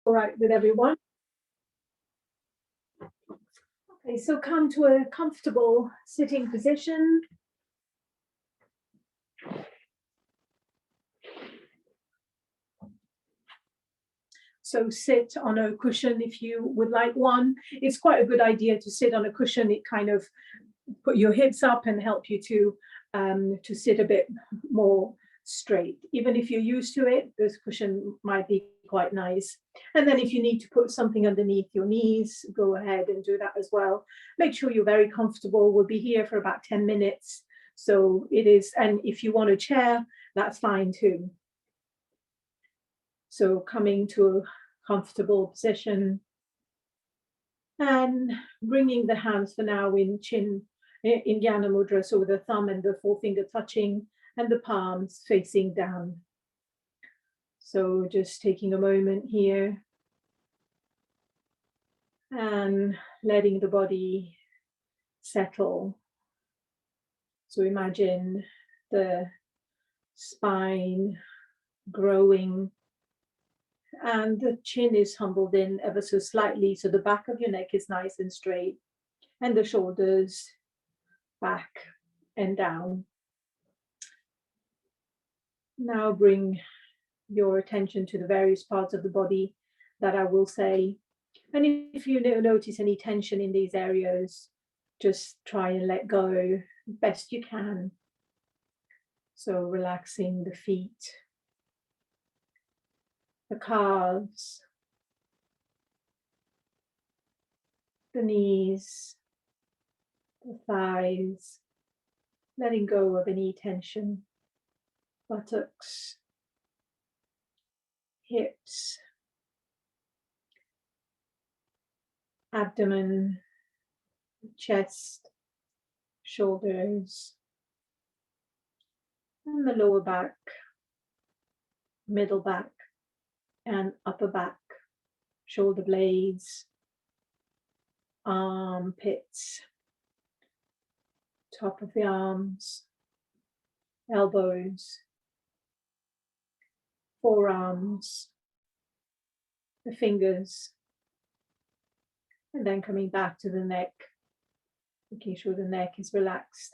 all right with everyone. Okay, so come to a comfortable sitting position. So sit on a cushion if you would like one. It's quite a good idea to sit on a cushion. It kind of put your hips up and help you to sit a bit more straight. Even if you're used to it, this cushion might be quite nice. And then if you need to put something underneath your knees, go ahead and do that as well. Make sure you're very comfortable. We'll be here for about 10 minutes. So it is, and if you want a chair, that's fine too. So coming to a comfortable position and bringing the hands for now in Jnana Mudra, so the thumb and the forefinger touching and the palms facing down. So just taking a moment here and letting the body settle. So imagine the spine growing and the chin is humbled in ever so slightly, so the back of your neck is nice and straight and the shoulders back and down. Now bring your attention to the various parts of the body that I will say. And if you notice any tension in these areas, just try and let go best you can. So relaxing the feet, the calves, the knees, the thighs, letting go of any tension, buttocks, hips, abdomen, chest, shoulders, and the lower back, middle back, and upper back, shoulder blades, armpits, top of the arms, elbows, forearms, the fingers, and then coming back to the neck, making sure the neck is relaxed.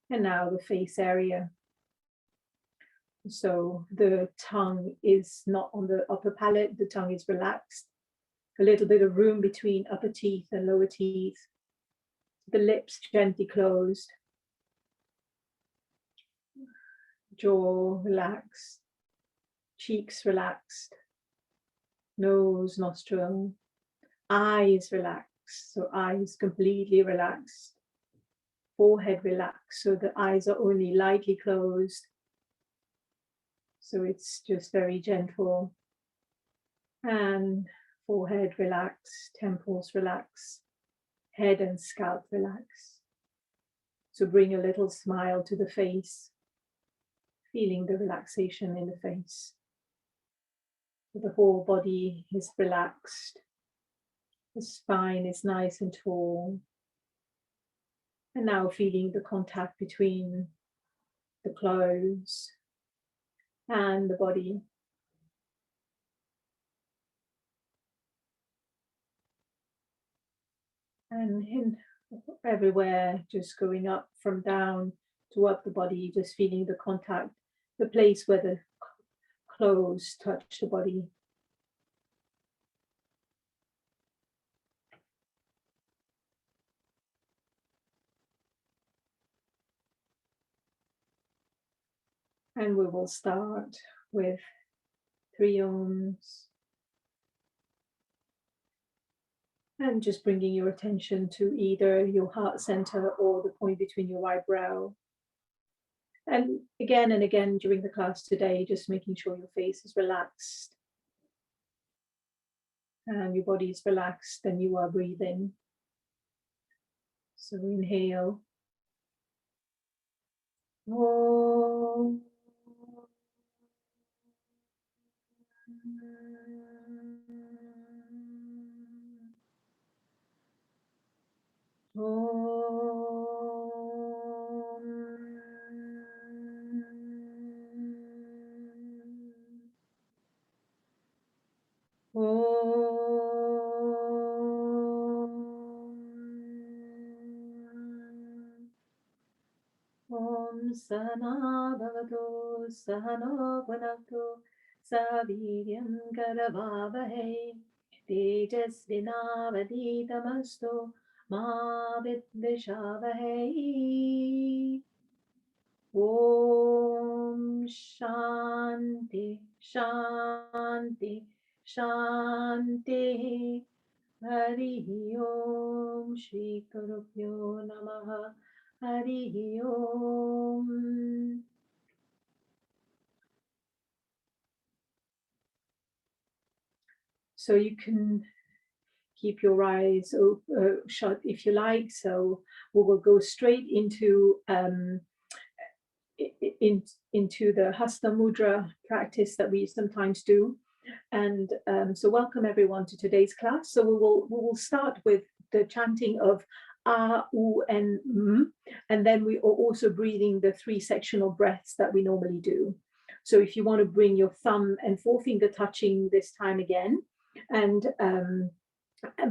And now the face area. So the tongue is not on the upper palate, the tongue is relaxed. A little bit of room between upper teeth and lower teeth. The lips gently closed. Jaw relaxed. Cheeks relaxed. Nose, nostril. Eyes relaxed, so eyes completely relaxed. Forehead relaxed, so the eyes are only lightly closed. So it's just very gentle. And forehead relaxed, temples relaxed, head and scalp relaxed. So bring a little smile to the face, feeling the relaxation in the face. So the whole body is relaxed. The spine is nice and tall. And now feeling the contact between the clothes and the body. And everywhere, just going up from down to up the body, just feeling the contact, the place where the clothes touch the body. And we will start with 3 Oms. And just bringing your attention to either your heart center or the point between your eyebrow. And again during the class today, just making sure your face is relaxed and your body is relaxed and you are breathing. So inhale. Om. Om. Om Sahana Bhavatu Sahano Bhunaktu Saviryam Karavavahe Tejasvinavaditamastu Ma Vidvishavahe. Om Shanti Shanti Shanti. Hari Om Shri Gurubhyo Namaha. Hari Om. So you can keep your eyes shut if you like. So we will go straight into the Hasta Mudra practice that we sometimes do. And so welcome everyone to today's class. So we will start with the chanting of A, U, and M, and then we are also breathing the 3 sectional breaths that we normally do. So if you want to bring your thumb and forefinger touching this time again, and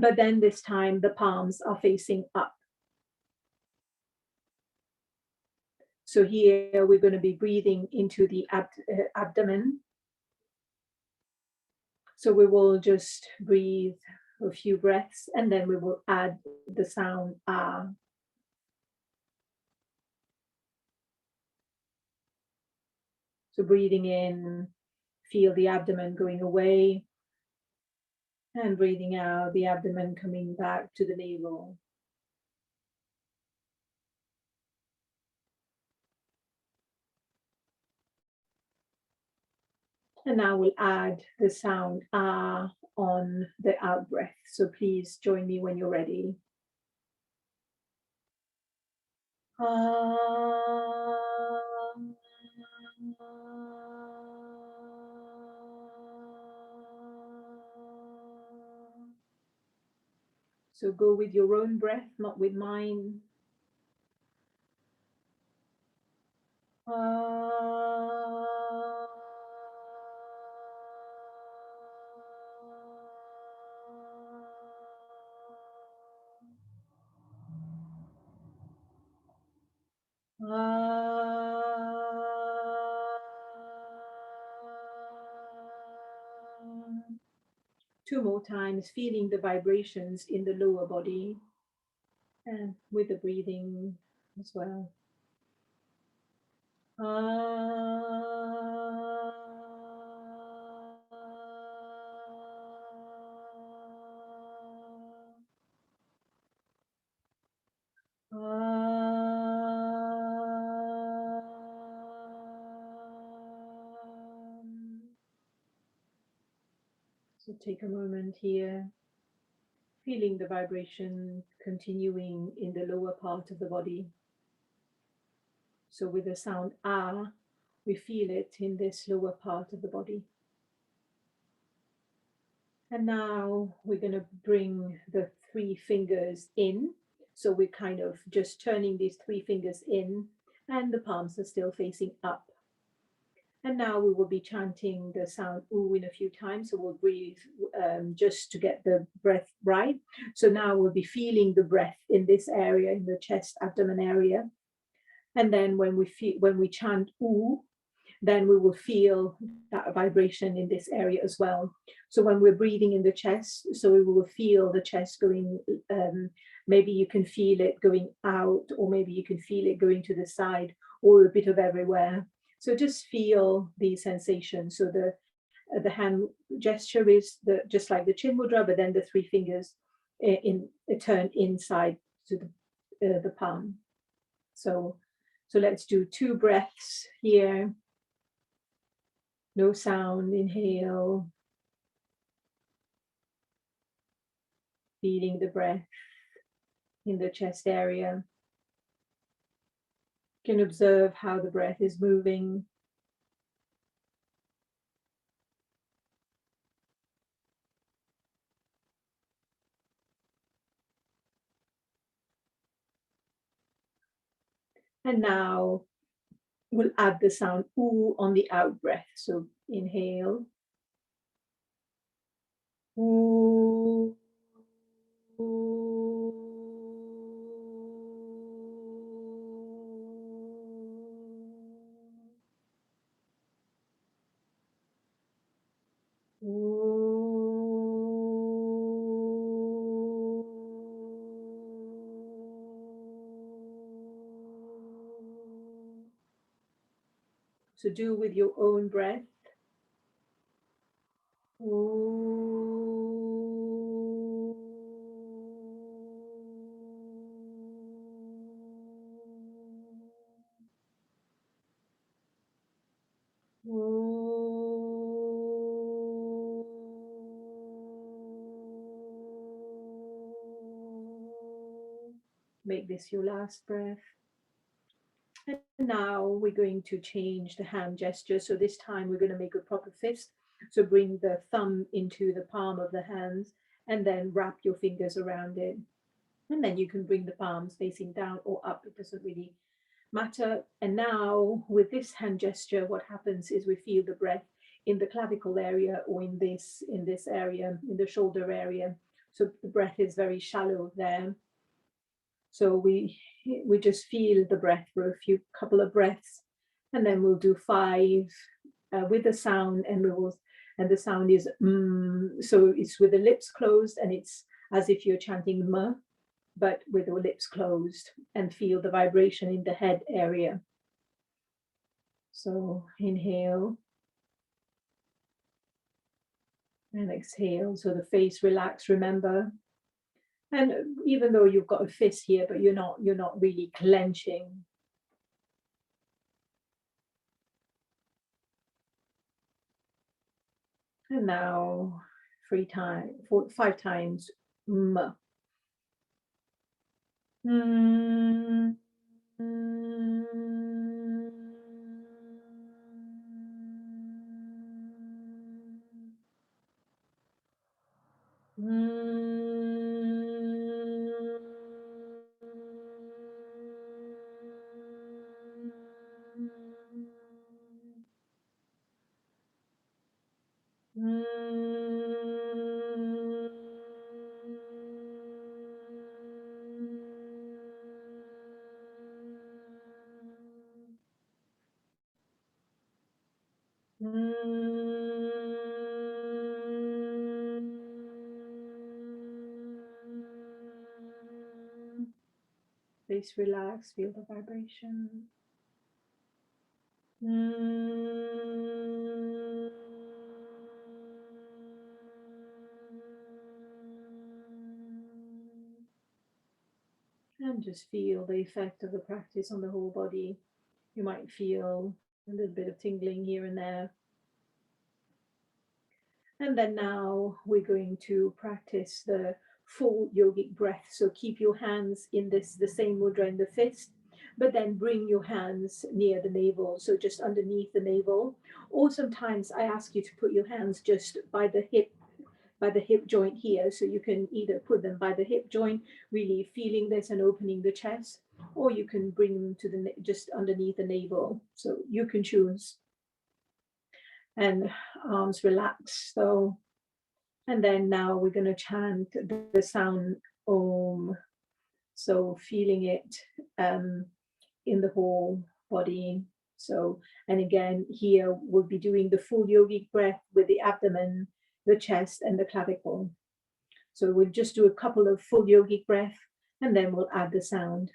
but then this time the palms are facing up. So here we're going to be breathing into the abdomen. So we will just breathe a few breaths and then we will add the sound ah. So breathing in, feel the abdomen going away, and breathing out, the abdomen coming back to the navel. And now we'll add the sound ah on the out breath. So please join me when you're ready. Ah. So go with your own breath, not with mine. Two more times, feeling the vibrations in the lower body and with the breathing as well. So take a moment here, feeling the vibration continuing in the lower part of the body. So with the sound ah, we feel it in this lower part of the body. And now we're going to bring the 3 fingers in. So we're kind of just turning these 3 fingers in and the palms are still facing up. And now we will be chanting the sound oo in a few times. So we'll breathe just to get the breath right. So now we'll be feeling the breath in this area, in the chest, abdomen area. And then when we chant oo, then we will feel that vibration in this area as well. So when we're breathing in the chest, so we will feel the chest going, maybe you can feel it going out, or maybe you can feel it going to the side, or a bit of everywhere. So just feel these sensations. So the hand gesture is just like the chin mudra, but then the 3 fingers turn inside to the palm. So let's do 2 breaths here. No sound, inhale. Feeling the breath in the chest area. You can observe how the breath is moving. And now we'll add the sound oo on the out breath. So inhale. So do with your own breath. Make this your last breath. And now we're going to change the hand gesture. So this time we're going to make a proper fist. So bring the thumb into the palm of the hands and then wrap your fingers around it. And then you can bring the palms facing down or up. It doesn't really matter. And now with this hand gesture, what happens is we feel the breath in the clavicle area or in this area, in the shoulder area. So the breath is very shallow there. So we just feel the breath for a couple of breaths, and then we'll do 5 with the sound, and the sound is so it's with the lips closed, and it's as if you're chanting m, but with the lips closed, and feel the vibration in the head area. So inhale and exhale. So the face relax, remember. And even though you've got a fist here, but you're not really clenching. And now 5 times m. Please relax, feel the vibration. And just feel the effect of the practice on the whole body. You might feel a little bit of tingling here and there. And then now we're going to practice the full yogic breath. So keep your hands in the same mudra in the fist, but then bring your hands near the navel, so just underneath the navel. Or sometimes I ask you to put your hands just by the hip joint here. So you can either put them by the hip joint, really feeling this and opening the chest, or you can bring them to just underneath the navel. So you can choose. And arms relaxed. So, and then now we're going to chant the sound Om. So feeling it in the whole body. So, and again, here we'll be doing the full yogic breath with the abdomen, the chest, and the clavicle. So we'll just do a couple of full yogic breath, and then we'll add the sound.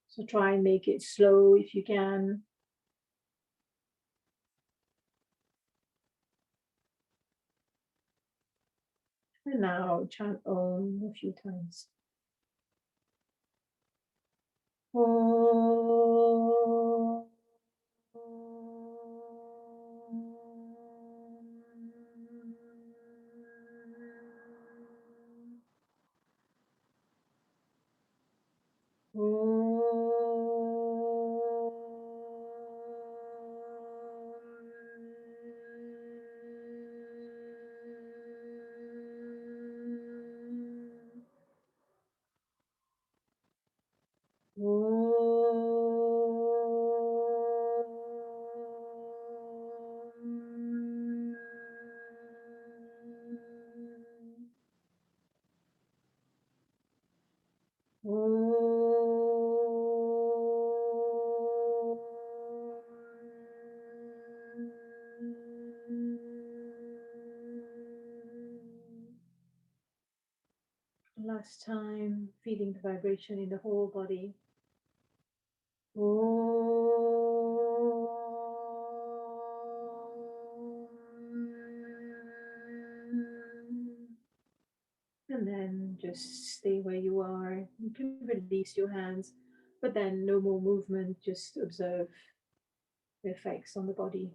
So try and make it slow if you can. And now chant Om a few times. Om. last time, feeling the vibration in the whole body. And then just stay where you are. You can release your hands, but then no more movement, just observe the effects on the body,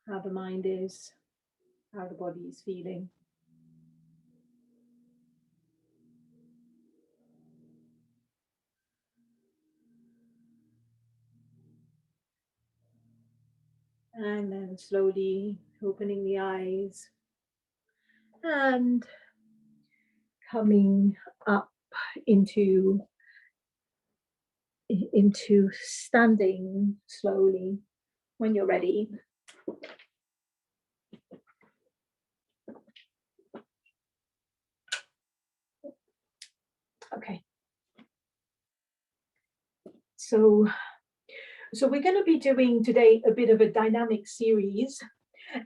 how the mind is, how the body is feeling. And then slowly opening the eyes and coming up into standing slowly when you're ready. Okay. So we're going to be doing today a bit of a dynamic series,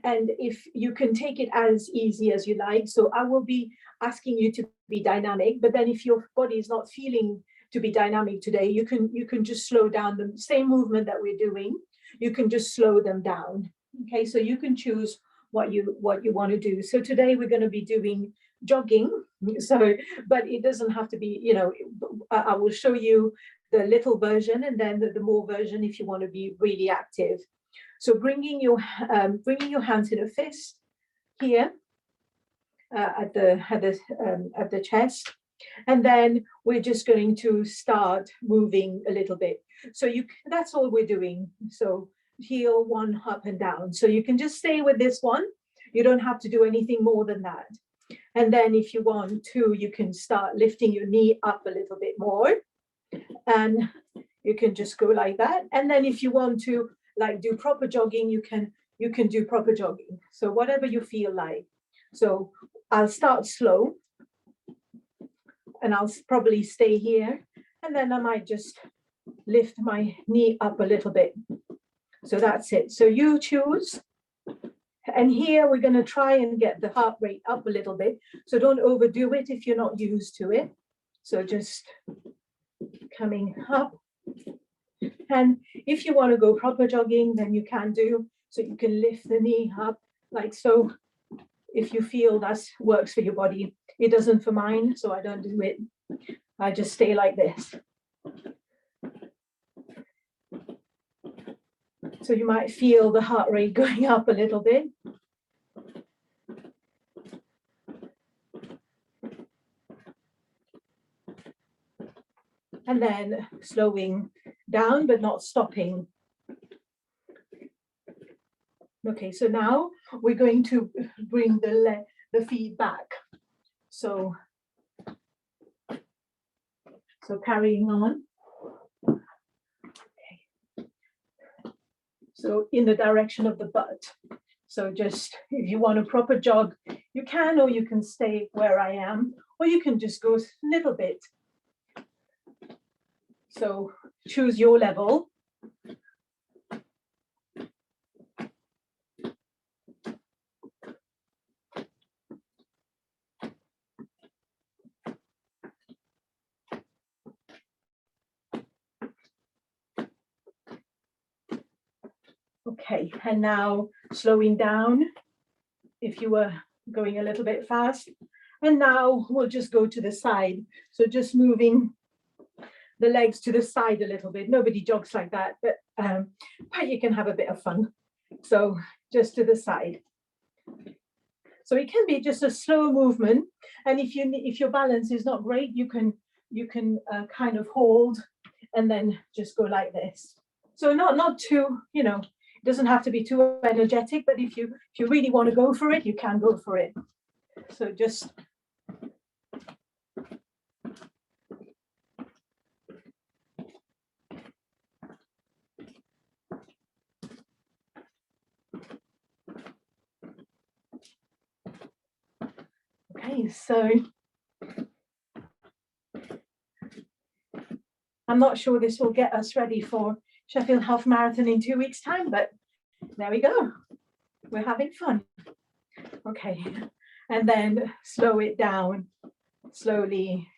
and if you can take it as easy as you like. So I will be asking you to be dynamic, but then if your body is not feeling to be dynamic today, you can just slow down the same movement that we're doing. You can just slow them down. Okay, so you can choose what you want to do. So today we're going to be doing jogging. So, but it doesn't have to be, you know, I will show you the little version and then the more version if you want to be really active. So bringing your hands in a fist here at the chest, and then we're just going to start moving a little bit. So that's all we're doing. So heel one up and down. So you can just stay with this one. You don't have to do anything more than that. And then if you want to, you can start lifting your knee up a little bit more. And you can just go like that. And then if you want to like do proper jogging, you can do proper jogging. So whatever you feel like. So I'll start slow and I'll probably stay here. And then I might just lift my knee up a little bit. So that's it. So you choose. And here we're going to try and get the heart rate up a little bit. So don't overdo it if you're not used to it. So just coming up. And if you want to go proper jogging, then you can do. So you can lift the knee up like so. If you feel that works for your body. It doesn't for mine, so I don't do it. I just stay like this. So you might feel the heart rate going up a little bit. And then slowing down, but not stopping. Okay, so now we're going to bring the feet back. So carrying on. Okay. So in the direction of the butt. So just if you want a proper jog, you can, or you can stay where I am, or you can just go a little bit. So choose your level. Okay, and now slowing down if you were going a little bit fast. And now we'll just go to the side. So just moving the legs to the side a little bit. Nobody jogs like that, but you can have a bit of fun. So just to the side. So it can be just a slow movement. And if your balance is not great, you can kind of hold and then just go like this. So not too, you know, it doesn't have to be too energetic, but if you really want to go for it, you can go for it. So just okay, so I'm not sure this will get us ready for Sheffield Half Marathon in 2 weeks' time, but there we go. We're having fun. Okay, and then slow it down slowly,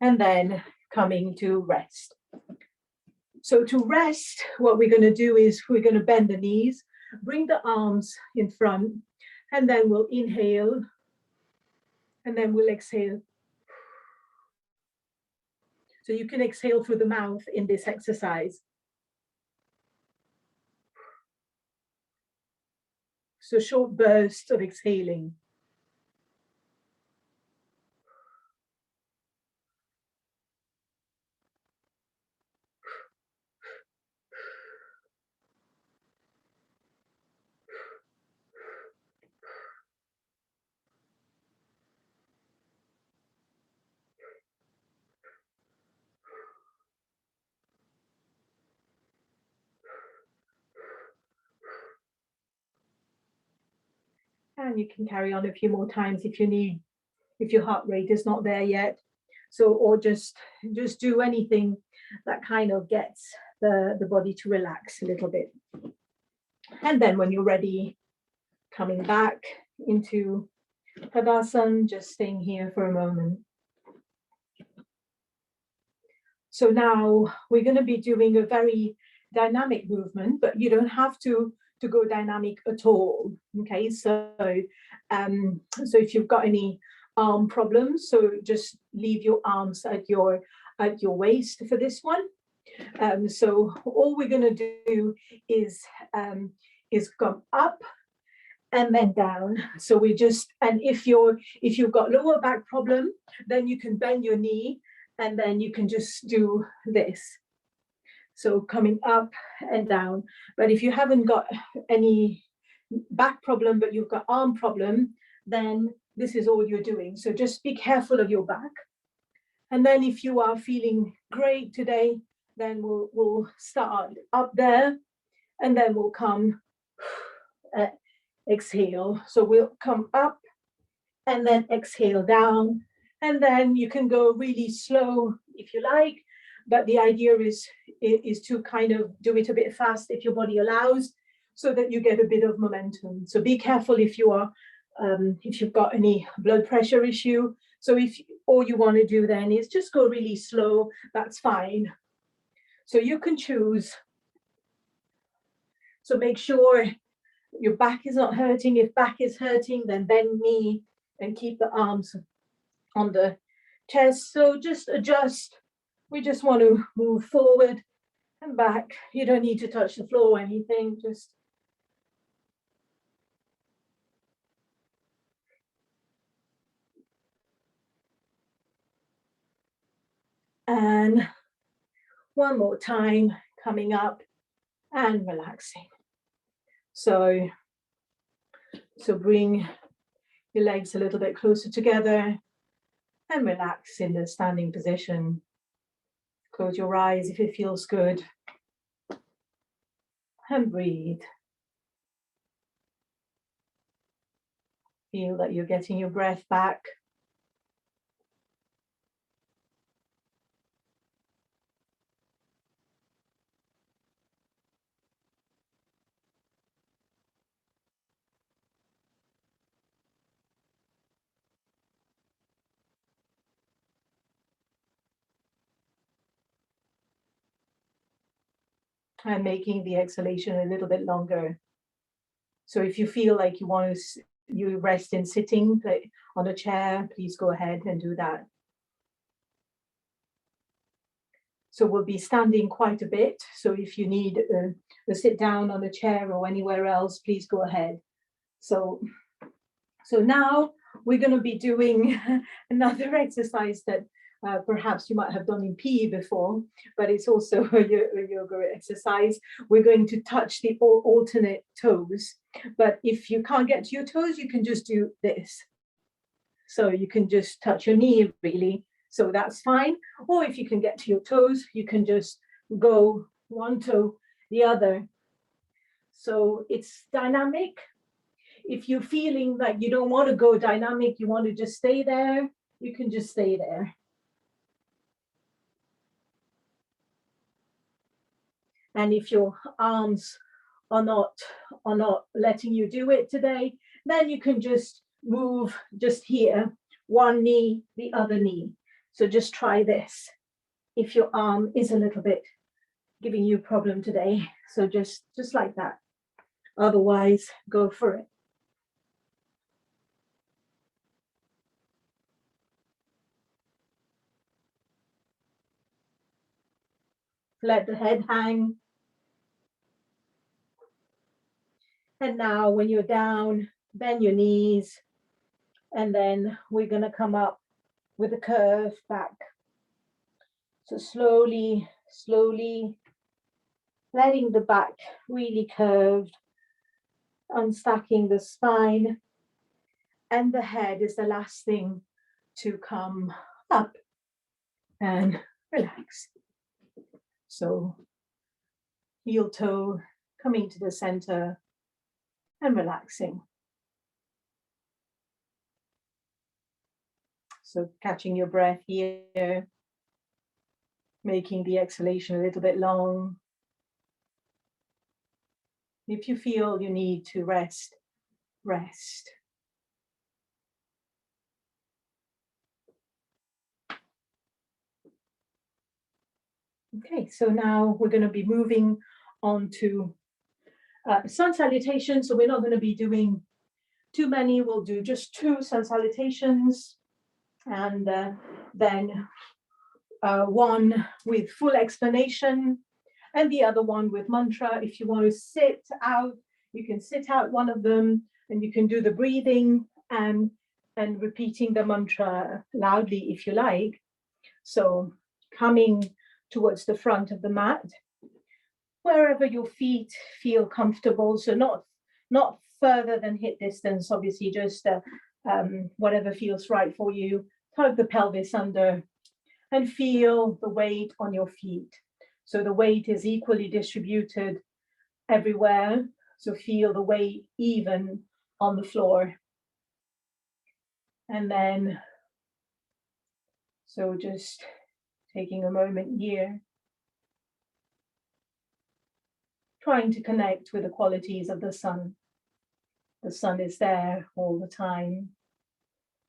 and then coming to rest. So to rest, what we're going to do is we're going to bend the knees, bring the arms in front, and then we'll inhale, and then we'll exhale. So you can exhale through the mouth in this exercise. So short bursts of exhaling. And you can carry on a few more times if you need, if your heart rate is not there yet. So, or just do anything that kind of gets the body to relax a little bit. And then when you're ready, coming back into Tadasana, just staying here for a moment. So now we're going to be doing a very dynamic movement, but you don't have to go dynamic at all. Okay, so if you've got any arm problems, so just leave your arms at your waist for this one. So all we're going to do is come up and then down. So we just, and if you've got lower back problem, then you can bend your knee and then you can just do this. So coming up and down. But if you haven't got any back problem, but you've got arm problem, then this is all you're doing. So just be careful of your back. And then if you are feeling great today, then we'll start up there, and then we'll come exhale. So we'll come up and then exhale down, and then you can go really slow if you like, but the idea is to kind of do it a bit fast if your body allows, so that you get a bit of momentum. So be careful if you are if you've got any blood pressure issue. So if all you want to do then is just go really slow, that's fine. So you can choose. So make sure your back is not hurting. If back is hurting, then bend knee and keep the arms on the chest. So just adjust. We just want to move forward and back. You don't need to touch the floor or anything, just and one more time, coming up and relaxing. So bring your legs a little bit closer together and relax in the standing position. Close your eyes if it feels good. And breathe. Feel that you're getting your breath back. And making the exhalation a little bit longer. So if you feel like you rest in sitting on a chair, please go ahead and do that. So we'll be standing quite a bit. So if you need to sit down on a chair or anywhere else, please go ahead. So now we're going to be doing another exercise that perhaps you might have done in PE before, but it's also a yoga exercise. We're going to touch the alternate toes, but if you can't get to your toes, you can just do this. So you can just touch your knee, really. So that's fine. Or if you can get to your toes, you can just go one toe, the other. So it's dynamic. If you're feeling like you don't want to go dynamic, you want to just stay there, you can just stay there. And if your arms are not letting you do it today, then you can just move just here, one knee, the other knee. So just try this. If your arm is a little bit giving you a problem today, so just like that. Otherwise, go for it. Let the head hang. And now when you're down, bend your knees. And then we're going to come up with a curve back. So slowly, slowly letting the back really curved, unstacking the spine. And the head is the last thing to come up and relax. So heel toe coming to the center and relaxing. So catching your breath here, making the exhalation a little bit long. If you feel you need to rest, rest. Okay, so now we're going to be moving on to sun salutations. So we're not going to be doing too many. We'll do just 2 sun salutations, and then one with full explanation and the other one with mantra. If you want to sit out, you can sit out one of them, and you can do the breathing and repeating the mantra loudly if you like. So coming towards the front of the mat, wherever your feet feel comfortable. So not further than hip distance, obviously, just whatever feels right for you. Tug the pelvis under and feel the weight on your feet. So the weight is equally distributed everywhere. So feel the weight even on the floor. And then, so just taking a moment here, trying to connect with the qualities of the sun. The sun is there all the time.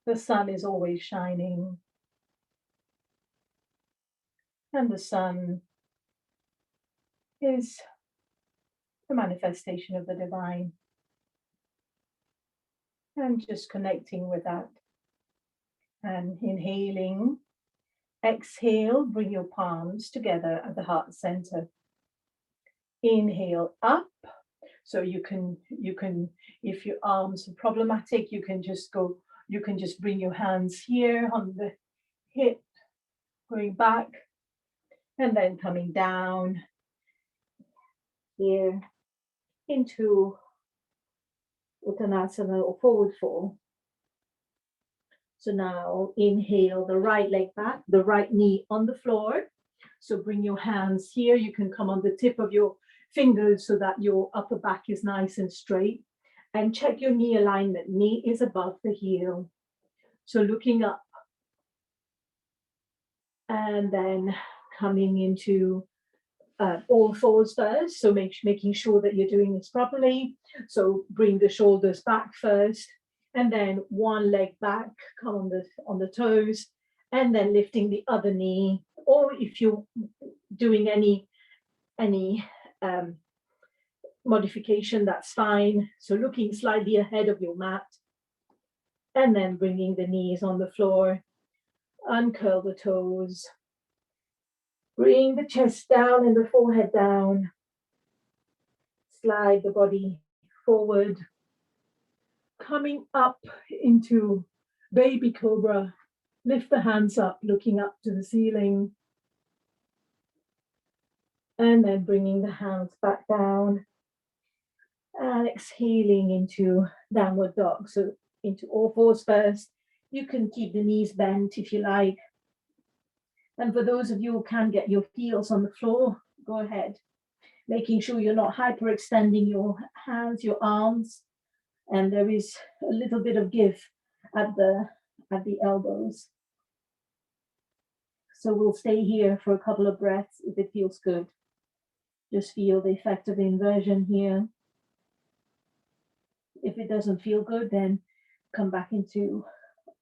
The sun is always shining. And the sun is the manifestation of the divine. And just connecting with that. And inhaling, exhale, bring your palms together at the heart center. Inhale up. So you can, if your arms are problematic, you can just bring your hands here on the hip, going back, and then coming down here into Uttanasana or forward fold. So now inhale the right leg back, the right knee on the floor. So bring your hands here. You can come on the tip of your fingers so that your upper back is nice and straight. And check your knee alignment. Knee is above the heel. So looking up. And then coming into all fours first. So making sure that you're doing this properly. So bring the shoulders back first. And then one leg back, come on the toes, and then lifting the other knee. Or if you're doing any modification, that's fine. So looking slightly ahead of your mat, and then bringing the knees on the floor, uncurl the toes, bring the chest down and the forehead down, slide the body forward, coming up into baby cobra. Lift the hands up, looking up to the ceiling. And then bringing the hands back down. And exhaling into downward dog. So into all fours first. You can keep the knees bent if you like. And for those of you who can get your heels on the floor, go ahead. Making sure you're not hyperextending your hands, your arms. And there is a little bit of give at the elbows. So we'll stay here for a couple of breaths if it feels good. Just feel the effect of the inversion here. If it doesn't feel good, then come back into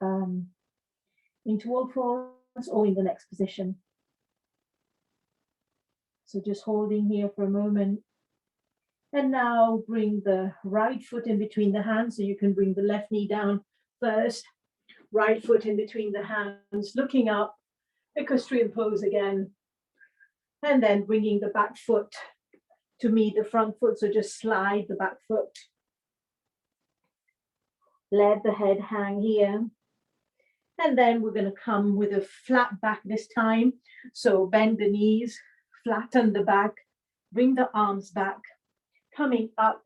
all fours or in the next position. So just holding here for a moment. And now bring the right foot in between the hands, so you can bring the left knee down first. Right foot in between the hands, looking up, equestrian pose again. And then bringing the back foot to meet the front foot, so just slide the back foot. Let the head hang here. And then we're going to come with a flat back this time. So bend the knees, flatten the back, bring the arms back, coming up,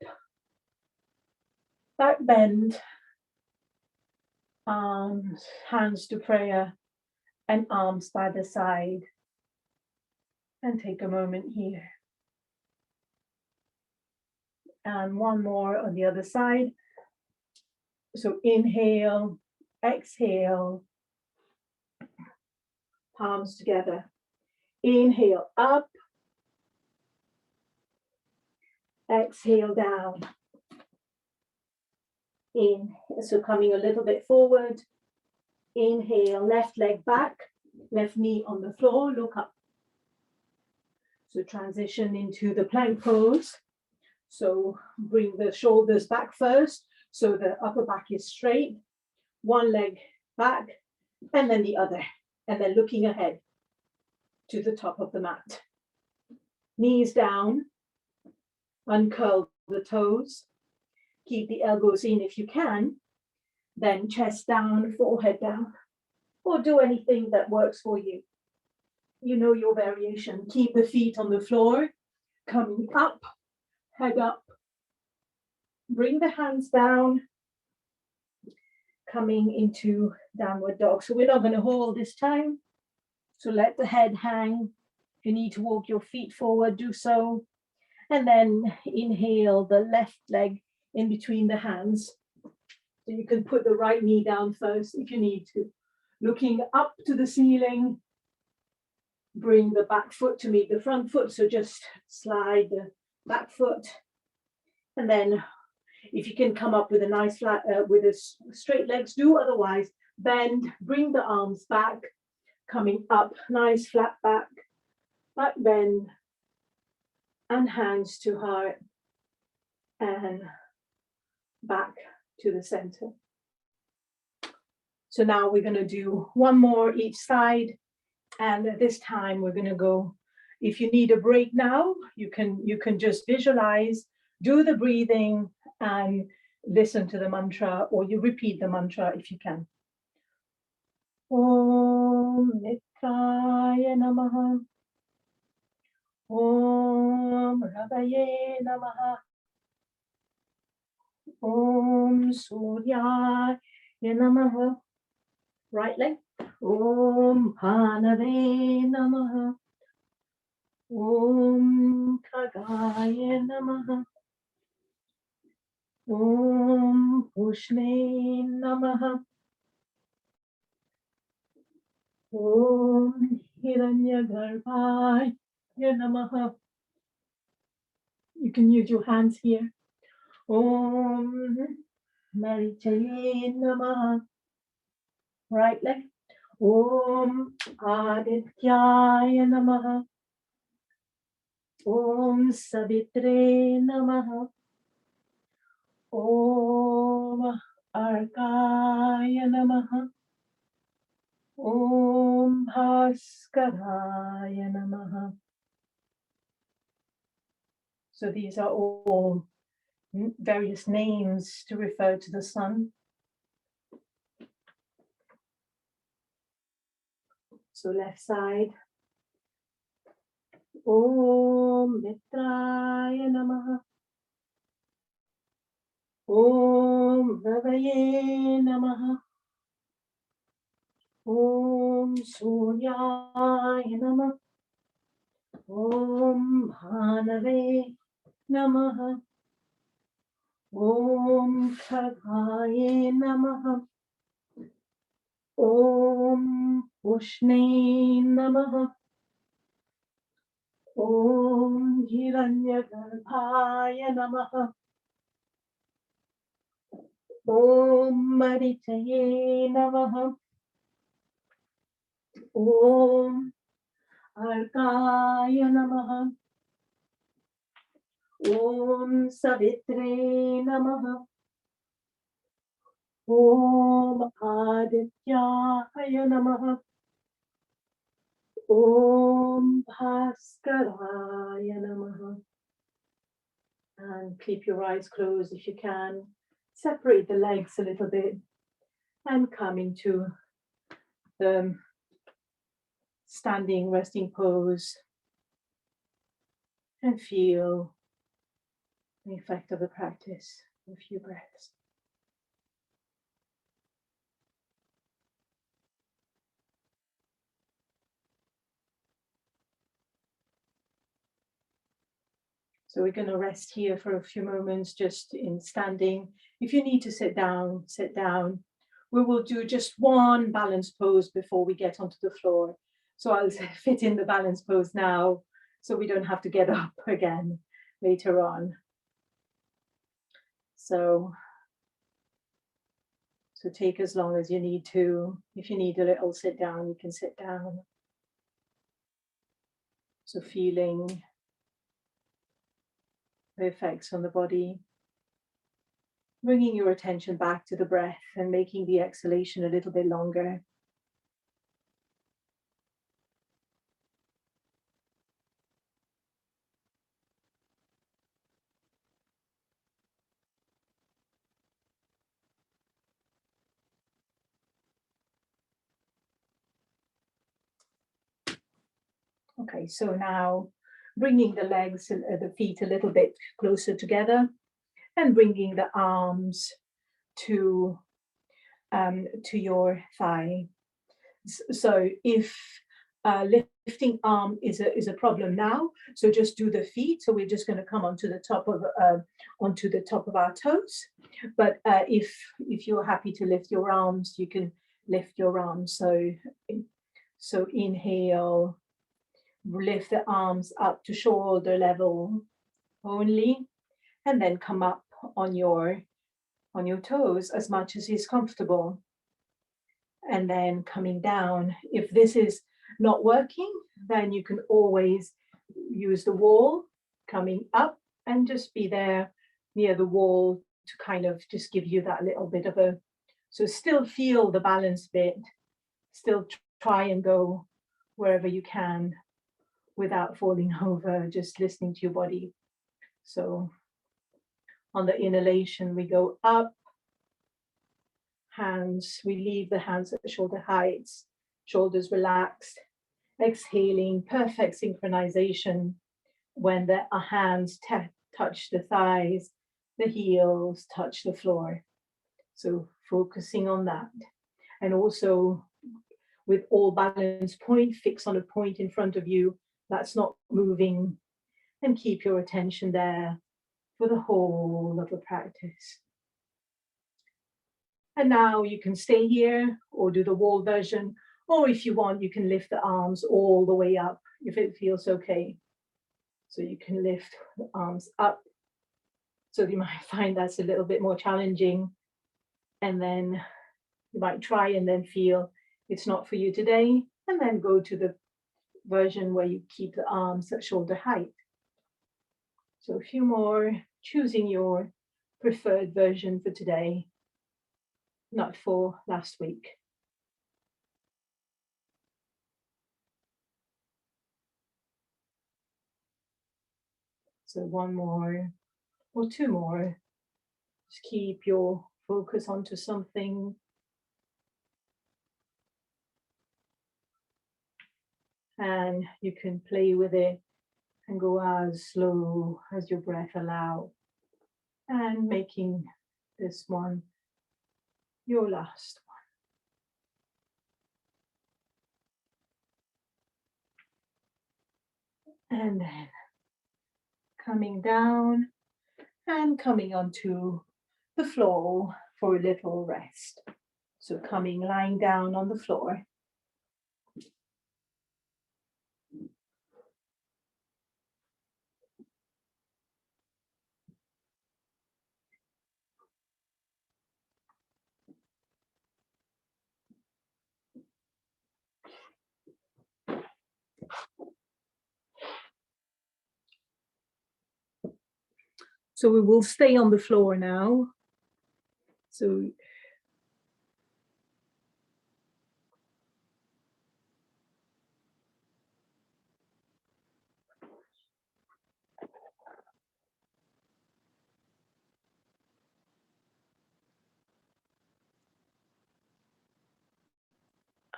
back bend, arms, hands to prayer, and arms by the side. And take a moment here. And one more on the other side. So inhale, exhale, palms together. Inhale up, exhale down. In, so coming a little bit forward. Inhale, left leg back, left knee on the floor, look up. So transition into the plank pose. So bring the shoulders back first, so the upper back is straight. One leg back, and then the other. And then looking ahead to the top of the mat. Knees down, uncurl the toes. Keep the elbows in if you can. Then chest down, forehead down. Or do anything that works for you. You know your variation. Keep the feet on the floor, coming up, head up. Bring the hands down, coming into downward dog. So we're not going to hold this time. So let the head hang. If you need to walk your feet forward, do so. And then inhale the left leg in between the hands. So you can put the right knee down first if you need to. Looking up to the ceiling. Bring the back foot to meet the front foot. So just slide the back foot. And then if you can come up with a nice flat, with a straight legs, do. Otherwise, bend, bring the arms back, coming up, nice flat back bend, and hands to heart, and back to the center. So now we're going to do one more each side, and this time we're going to go. If you need a break now, you can just visualize, do the breathing, and listen to the mantra, or you repeat the mantra if you can. Om Nityaya Namaha. Om Ragaye Namaha. Om Suryaya Namaha. Right leg. Om Panave Namaha. Om Khagaya Namaha. Om Pushne Namaha. Om Hiranyagarbhaya Namaha. You can use your hands here. Om Marichaye Namaha. Right leg. Om Adityaya Namaha. Om Savitre Namaha. Om Arkaya Namaha. Om Bhaskaraya Namaha. So these are all various names to refer to the sun. So left side. Om Mitraya Namaha. Om Ravaye Namaha. Om Suryaya Namaha. Om Bhanave Namaha. Om Khagaye Namaha. Om Pushne Namaha. Om Hiranyagarbhaya Namaha. Om Maritaye Namaha. Om Arkaya Namaha. Om Savitre Namaha. Om Adityaya Namaha. Om Bhaskaraya Namaha. And keep your eyes closed if you can. Separate the legs a little bit and come into the standing resting pose and feel the effect of the practice. A few breaths. So we're going to rest here for a few moments, just in standing. If you need to sit down, sit down. We will do just one balance pose before we get onto the floor. So I'll fit in the balance pose now, so we don't have to get up again later on. So take as long as you need to. If you need a little sit down, you can sit down. So feeling the effects on the body, bringing your attention back to the breath and making the exhalation a little bit longer. Okay, so now bringing the legs and the feet a little bit closer together and bringing the arms to your thigh. So if lifting arm is a problem now, so just do the feet. So we're just going to come onto the top of our toes. But if you're happy to lift your arms, you can lift your arms. So inhale, lift the arms up to shoulder level only, and then come up on your toes as much as is comfortable. And then coming down. If this is not working, then you can always use the wall, coming up and just be there near the wall to kind of just give you that little bit of a, so still feel the balance bit, still try and go wherever you can without falling over, just listening to your body. So on the inhalation, we go up, hands, we leave the hands at shoulder heights, shoulders relaxed. Exhaling, perfect synchronization when the hands touch the thighs, the heels touch the floor. So focusing on that. And also with all balance point, fix on a point in front of you that's not moving, and keep your attention there for the whole of the practice. And now you can stay here or do the wall version, or if you want, you can lift the arms all the way up if it feels okay. So you can lift the arms up. So you might find that's a little bit more challenging. And then you might try and then feel it's not for you today. And then go to the version where you keep the arms at shoulder height. So a few more, choosing your preferred version for today, not for last week. So one more or two more. Just keep your focus onto something. And you can play with it and go as slow as your breath allow. And making this one your last one. And then coming down and coming onto the floor for a little rest. So lying down on the floor. So we will stay on the floor now. So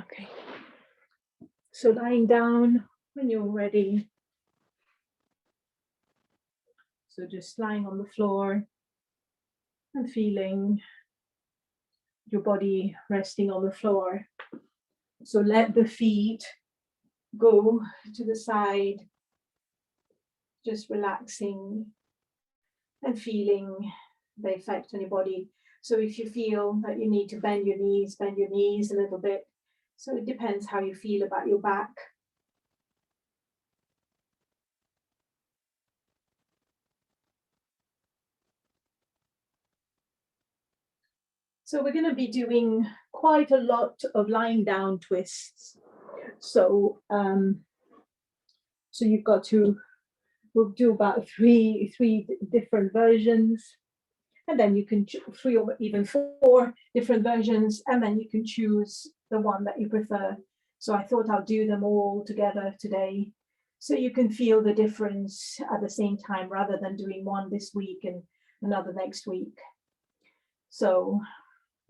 okay. So lying down when you're ready. So just lying on the floor and feeling your body resting on the floor. So let the feet go to the side, just relaxing and feeling the effect on your body. So if you feel that you need to bend your knees a little bit. So it depends how you feel about your back. So we're going to be doing quite a lot of lying down twists. So so you've got to, we'll do about three different versions, and then you can 3 or even 4 different versions, and then you can choose the one that you prefer. So I thought I'll do them all together today, so you can feel the difference at the same time, rather than doing one this week and another next week. So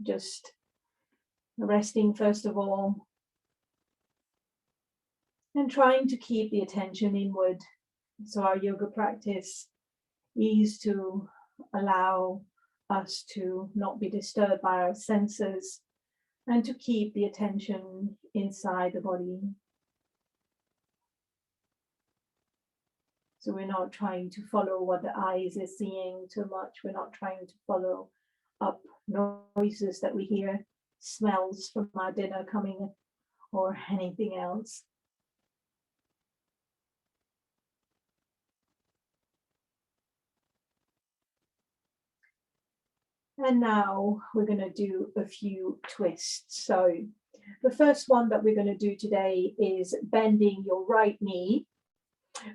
just resting first of all, and trying to keep the attention inward. So our yoga practice is to allow us to not be disturbed by our senses and to keep the attention inside the body. So we're not trying to follow what the eyes are seeing too much. We're not trying to follow up noises that we hear, smells from our dinner coming, or anything else. And now we're going to do a few twists. So the first one that we're going to do today is bending your right knee.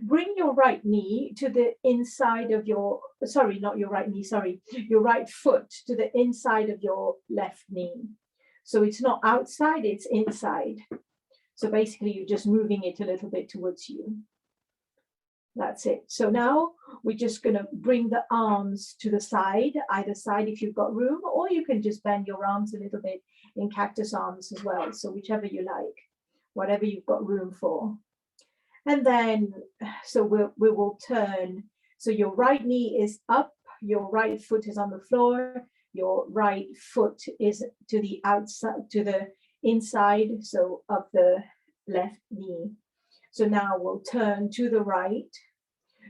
Bring your right knee to the inside of your, sorry, not your right knee, sorry, your right foot to the inside of your left knee. So it's not outside, it's inside. So basically you're just moving it a little bit towards you. That's it. So now we're just going to bring the arms to the side, either side if you've got room, or you can just bend your arms a little bit in cactus arms as well. So whichever you like, whatever you've got room for. And then, so we will turn. So your right knee is up, your right foot is on the floor, your right foot is to the outside, to the inside, so of the left knee. So now we'll turn to the right.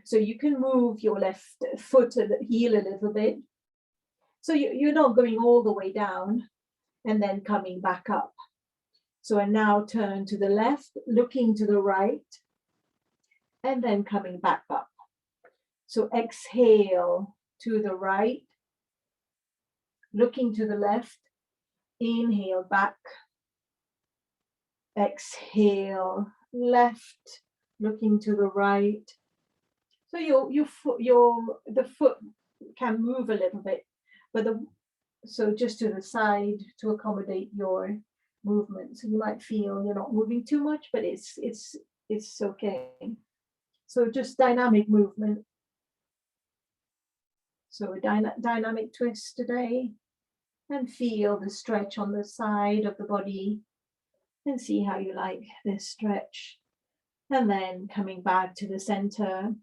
So you can move your left foot and heel a little bit. So you're not going all the way down and then coming back up. So I now turn to the left, looking to the right, and then coming back up. So exhale to the right, looking to the left, inhale back, exhale left, looking to the right. So the foot can move a little bit, but so just to the side to accommodate your movement. So you might feel you're not moving too much, but it's okay. So just dynamic movement. So a dynamic twist today, and feel the stretch on the side of the body and see how you like this stretch. And then coming back to the center.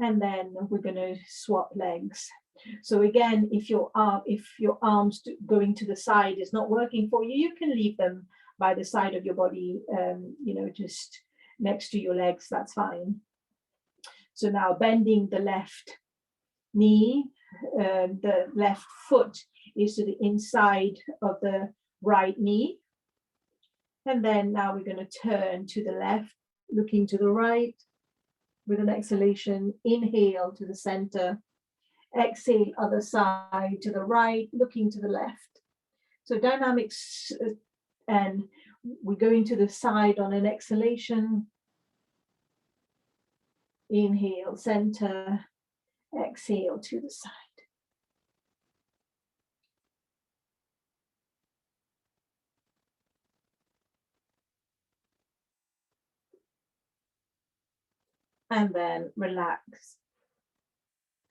And then we're going to swap legs. So again, if your arms going to the side is not working for you, you can leave them by the side of your body, just next to your legs, that's fine. So now bending the left knee, the left foot is to the inside of the right knee. And then now we're going to turn to the left, looking to the right. With an exhalation, inhale to the center, exhale other side to the right, looking to the left. So dynamics, and we're going to the side on an exhalation. Inhale, center, exhale to the side. And then relax.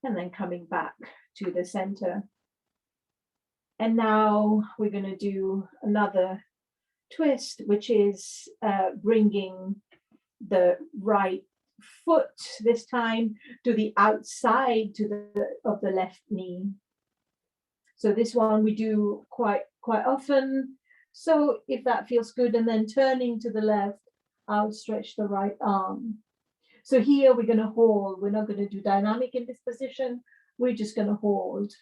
And then coming back to the center. And now we're going to do another twist, which is bringing the right foot this time to the outside of the left knee. So this one we do quite often. So if that feels good, and then turning to the left, outstretch the right arm. So here we're going to hold. We're not going to do dynamic in this position. We're just going to hold.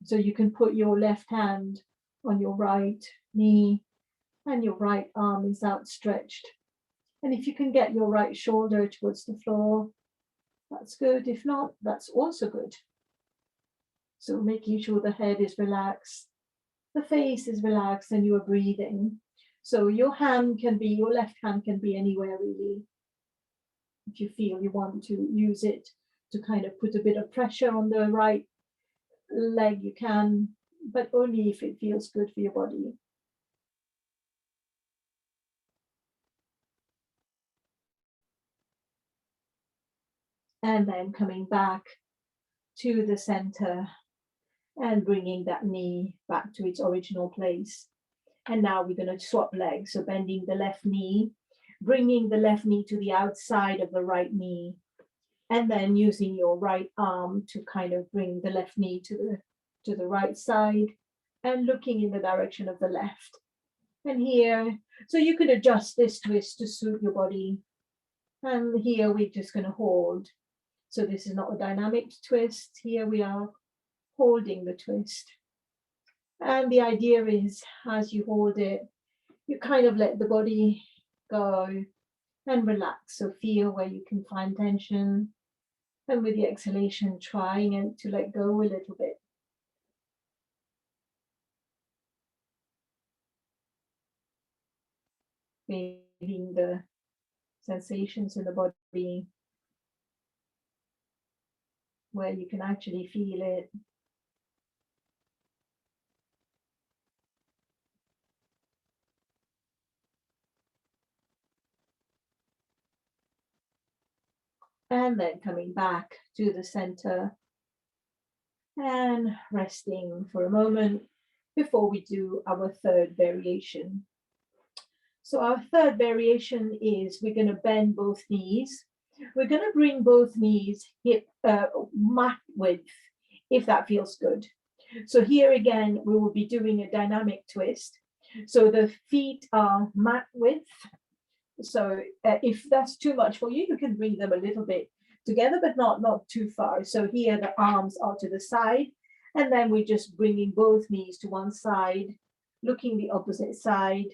So you can put your left hand on your right knee and your right arm is outstretched. And if you can get your right shoulder towards the floor, that's good. If not, that's also good. So making sure the head is relaxed, the face is relaxed, and you are breathing. So your left hand can be anywhere really. If you feel you want to use it to kind of put a bit of pressure on the right leg, you can, but only if it feels good for your body. And then coming back to the center and bringing that knee back to its original place. And now we're going to swap legs. So bending the left knee, bringing the left knee to the outside of the right knee, and then using your right arm to kind of bring the left knee to the right side and looking in the direction of the left. And here, so you can adjust this twist to suit your body. And here we're just going to hold. So this is not a dynamic twist. Here we are holding the twist. And the idea is, as you hold it, you kind of let the body go and relax. So feel where you can find tension. And with the exhalation, trying to let go a little bit. Feeling the sensations in the body, where you can actually feel it. And then coming back to the center and resting for a moment before we do our third variation. So our third variation is we're going to bend both knees. We're going to bring both knees hip mat width, if that feels good. So here again, we will be doing a dynamic twist. So the feet are mat width. So if that's too much for you, you can bring them a little bit together, but not too far. So here the arms are to the side, and then we're just bringing both knees to one side, looking the opposite side,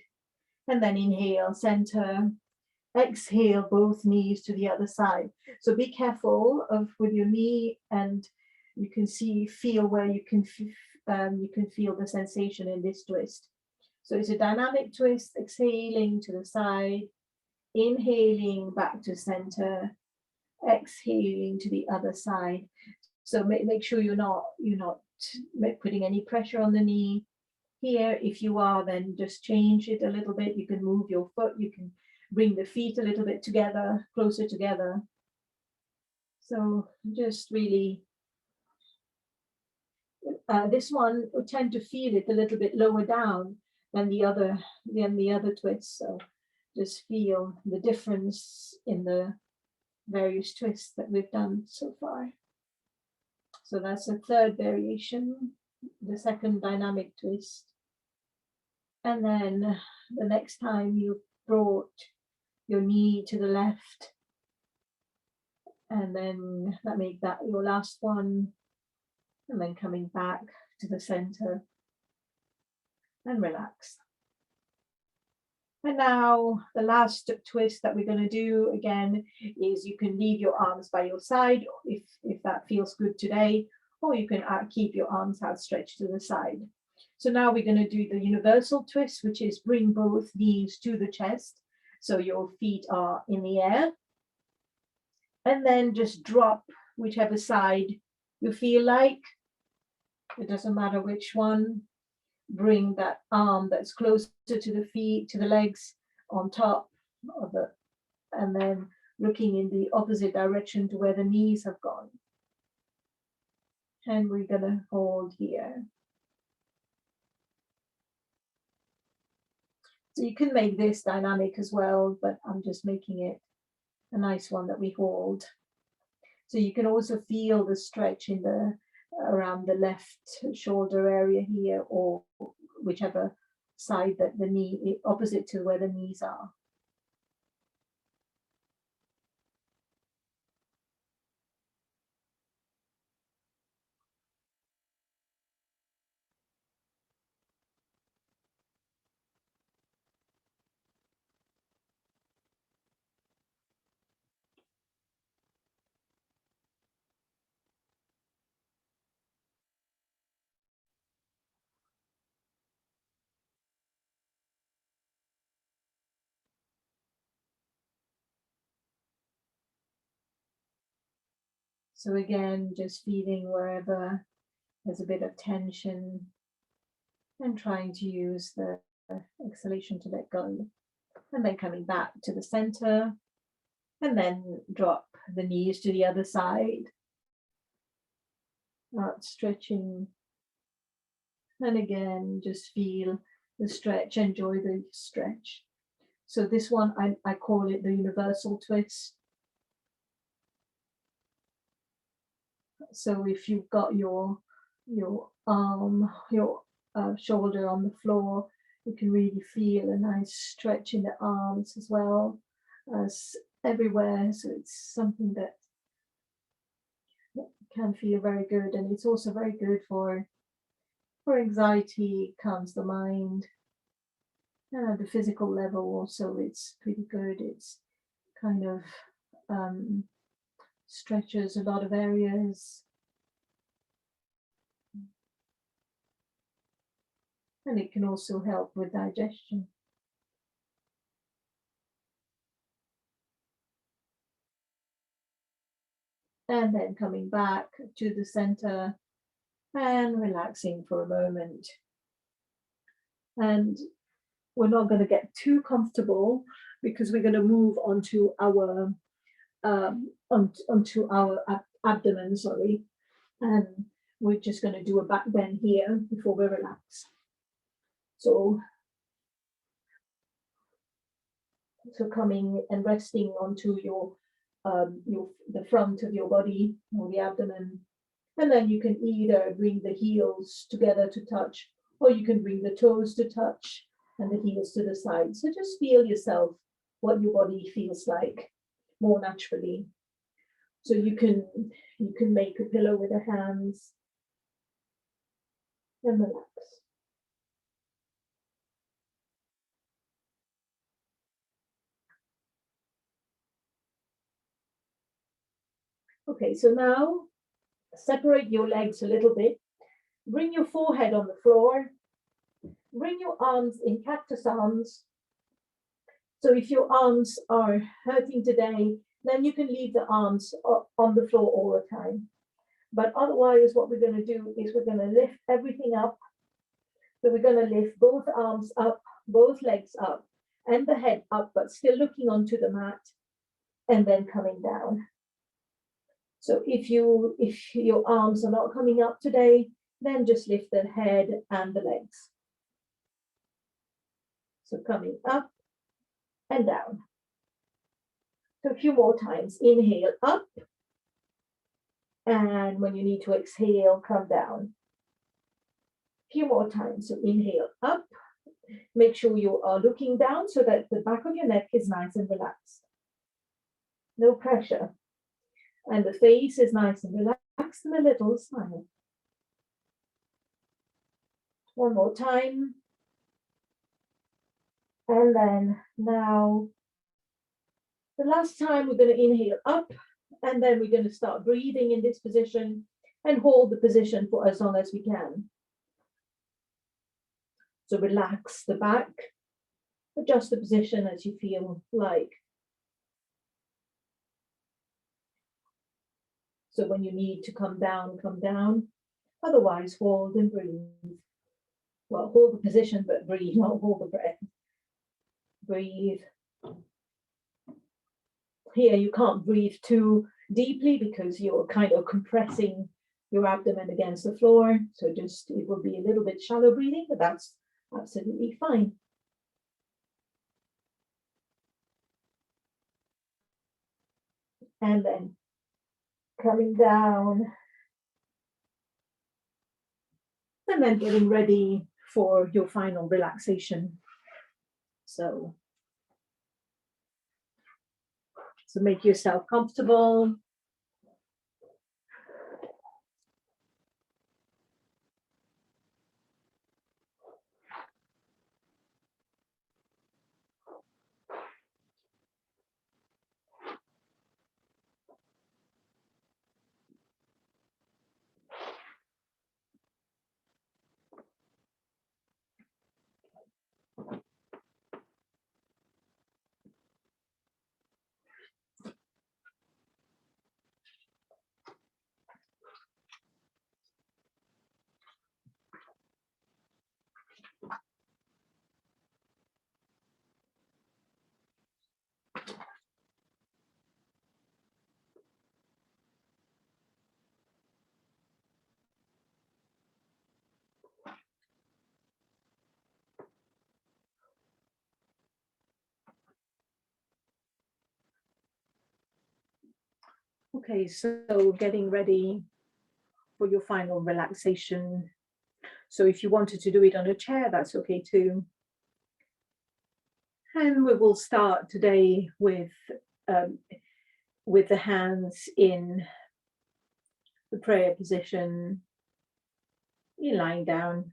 and then inhale, center, exhale, both knees to the other side. So be careful with your knee, and you can feel where you can feel the sensation in this twist. So it's a dynamic twist, exhaling to the side, inhaling back to center, exhaling to the other side. So make sure you're not putting any pressure on the knee. Here, if you are, then just change it a little bit. You can move your foot, you can bring the feet a little bit together, closer together. So just really, this one will tend to feel it a little bit lower down than the other twists. So just feel the difference in the various twists that we've done so far. So that's a third variation, the second dynamic twist. And then the next time you brought your knee to the left, and then make that your last one, and then coming back to the center and relax. And now the last twist that we're going to do again is you can leave your arms by your side if that feels good today, or you can keep your arms outstretched to the side. So now we're going to do the universal twist, which is bring both knees to the chest. So your feet are in the air. And then just drop whichever side you feel like. It doesn't matter which one. Bring that arm that's closer to the feet, to the legs, on top of it, and then looking in the opposite direction to where the knees have gone. And we're gonna hold here. So you can make this dynamic as well, but I'm just making it a nice one that we hold. So you can also feel the stretch in the around the left shoulder area here, or whichever side that the knee, opposite to where the knees are. So again, just feeling wherever there's a bit of tension and trying to use the exhalation to let go. And then coming back to the center, and then drop the knees to the other side. Out stretching. And again, just feel the stretch, enjoy the stretch. So this one, I call it the universal twist. So if you've got your arm, your shoulder on the floor, you can really feel a nice stretch in the arms as well as everywhere. So it's something that can feel very good, and it's also very good for anxiety, calms the mind. The physical level also, it's pretty good. It's kind of stretches a lot of areas. And it can also help with digestion. And then coming back to the center and relaxing for a moment. And we're not going to get too comfortable because we're going to move onto our abdomen, sorry. And we're just going to do a back bend here before we relax. So coming and resting onto the front of your body or the abdomen, and then you can either bring the heels together to touch, or you can bring the toes to touch and the heels to the side. So just feel yourself, what your body feels like more naturally. So you can make a pillow with the hands and relax. Okay, so now separate your legs a little bit. Bring your forehead on the floor. Bring your arms in cactus arms. So if your arms are hurting today, then you can leave the arms on the floor all the time. But otherwise, what we're going to do is we're going to lift everything up. So we're going to lift both arms up, both legs up, and the head up, but still looking onto the mat, and then coming down. So if your arms are not coming up today, then just lift the head and the legs. So coming up and down. So a few more times. Inhale up. And when you need to exhale, come down. A few more times. So inhale up. Make sure you are looking down so that the back of your neck is nice and relaxed. No pressure. And the face is nice and relaxed and a little smile. One more time. And then now, the last time we're going to inhale up, and then we're going to start breathing in this position and hold the position for as long as we can. So relax the back, adjust the position as you feel like. So when you need to come down, come down. Otherwise, hold and breathe. Well, hold the position, but breathe, not hold the breath. Breathe. Here, you can't breathe too deeply because you're kind of compressing your abdomen against the floor. So just, it will be a little bit shallow breathing, but that's absolutely fine. And then coming down. And then getting ready for your final relaxation. So make yourself comfortable. Okay, so getting ready for your final relaxation. So if you wanted to do it on a chair, that's okay too. And we will start today with the hands in the prayer position. You're lying down.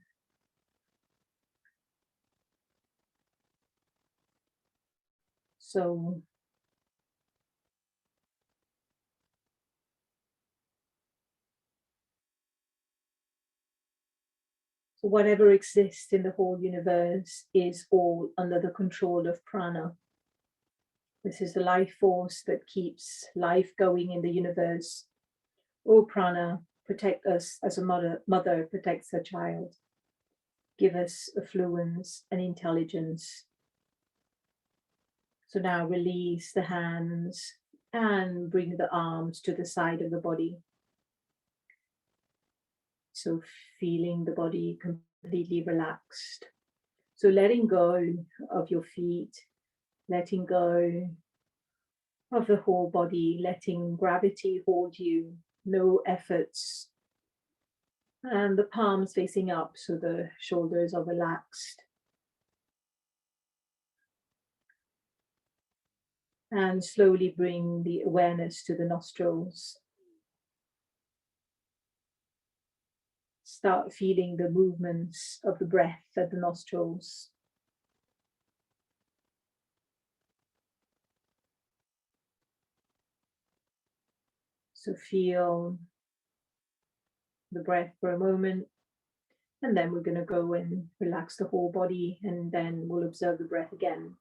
So whatever exists in the whole universe is all under the control of prana. This is the life force that keeps life going in the universe. O prana, protect us as a mother protects her child. Give us affluence and intelligence. So now release the hands and bring the arms to the side of the body. So feeling the body completely relaxed. So letting go of your feet, letting go of the whole body, letting gravity hold you, no efforts. And the palms facing up so the shoulders are relaxed. And slowly bring the awareness to the nostrils. Start feeling the movements of the breath at the nostrils. So feel the breath for a moment, and then we're going to go and relax the whole body, and then we'll observe the breath again.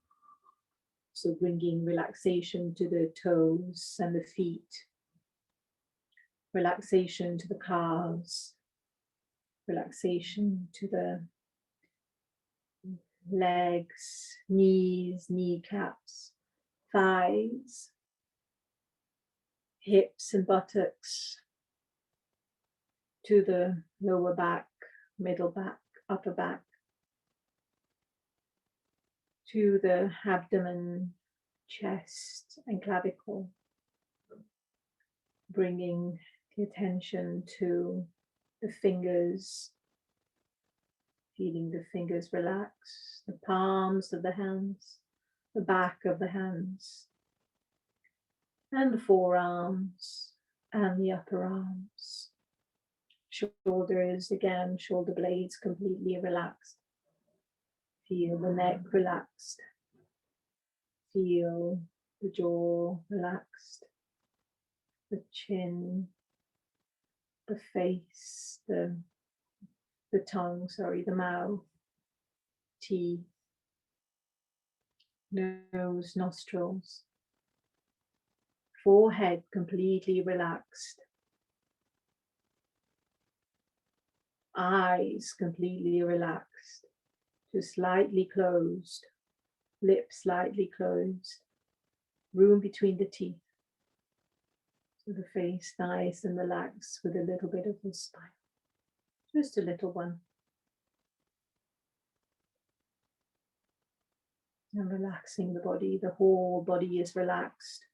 So bringing relaxation to the toes and the feet, relaxation to the calves, relaxation to the legs, knees, kneecaps, thighs, hips and buttocks, to the lower back, middle back, upper back, to the abdomen, chest and clavicle, bringing the attention to the fingers, feeling the fingers relax, the palms of the hands, the back of the hands, and the forearms and the upper arms. Shoulders, again, shoulder blades completely relaxed. Feel the neck relaxed. Feel the jaw relaxed. The chin, the face, the tongue, the mouth, teeth, nose, nostrils. Forehead completely relaxed. eyes completely relaxed, just slightly closed, lips slightly closed, room between the teeth. So the face nice and relaxed with a little bit of a smile, just a little one. And relaxing the body, the whole body is relaxed.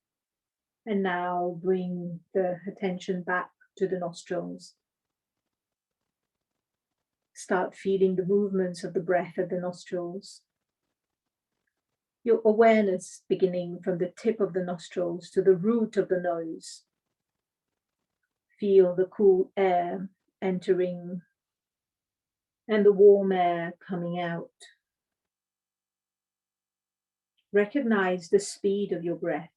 And now bring the attention back to the nostrils. Start feeling the movements of the breath at the nostrils. Your awareness beginning from the tip of the nostrils to the root of the nose. Feel the cool air entering and the warm air coming out. Recognize the speed of your breath,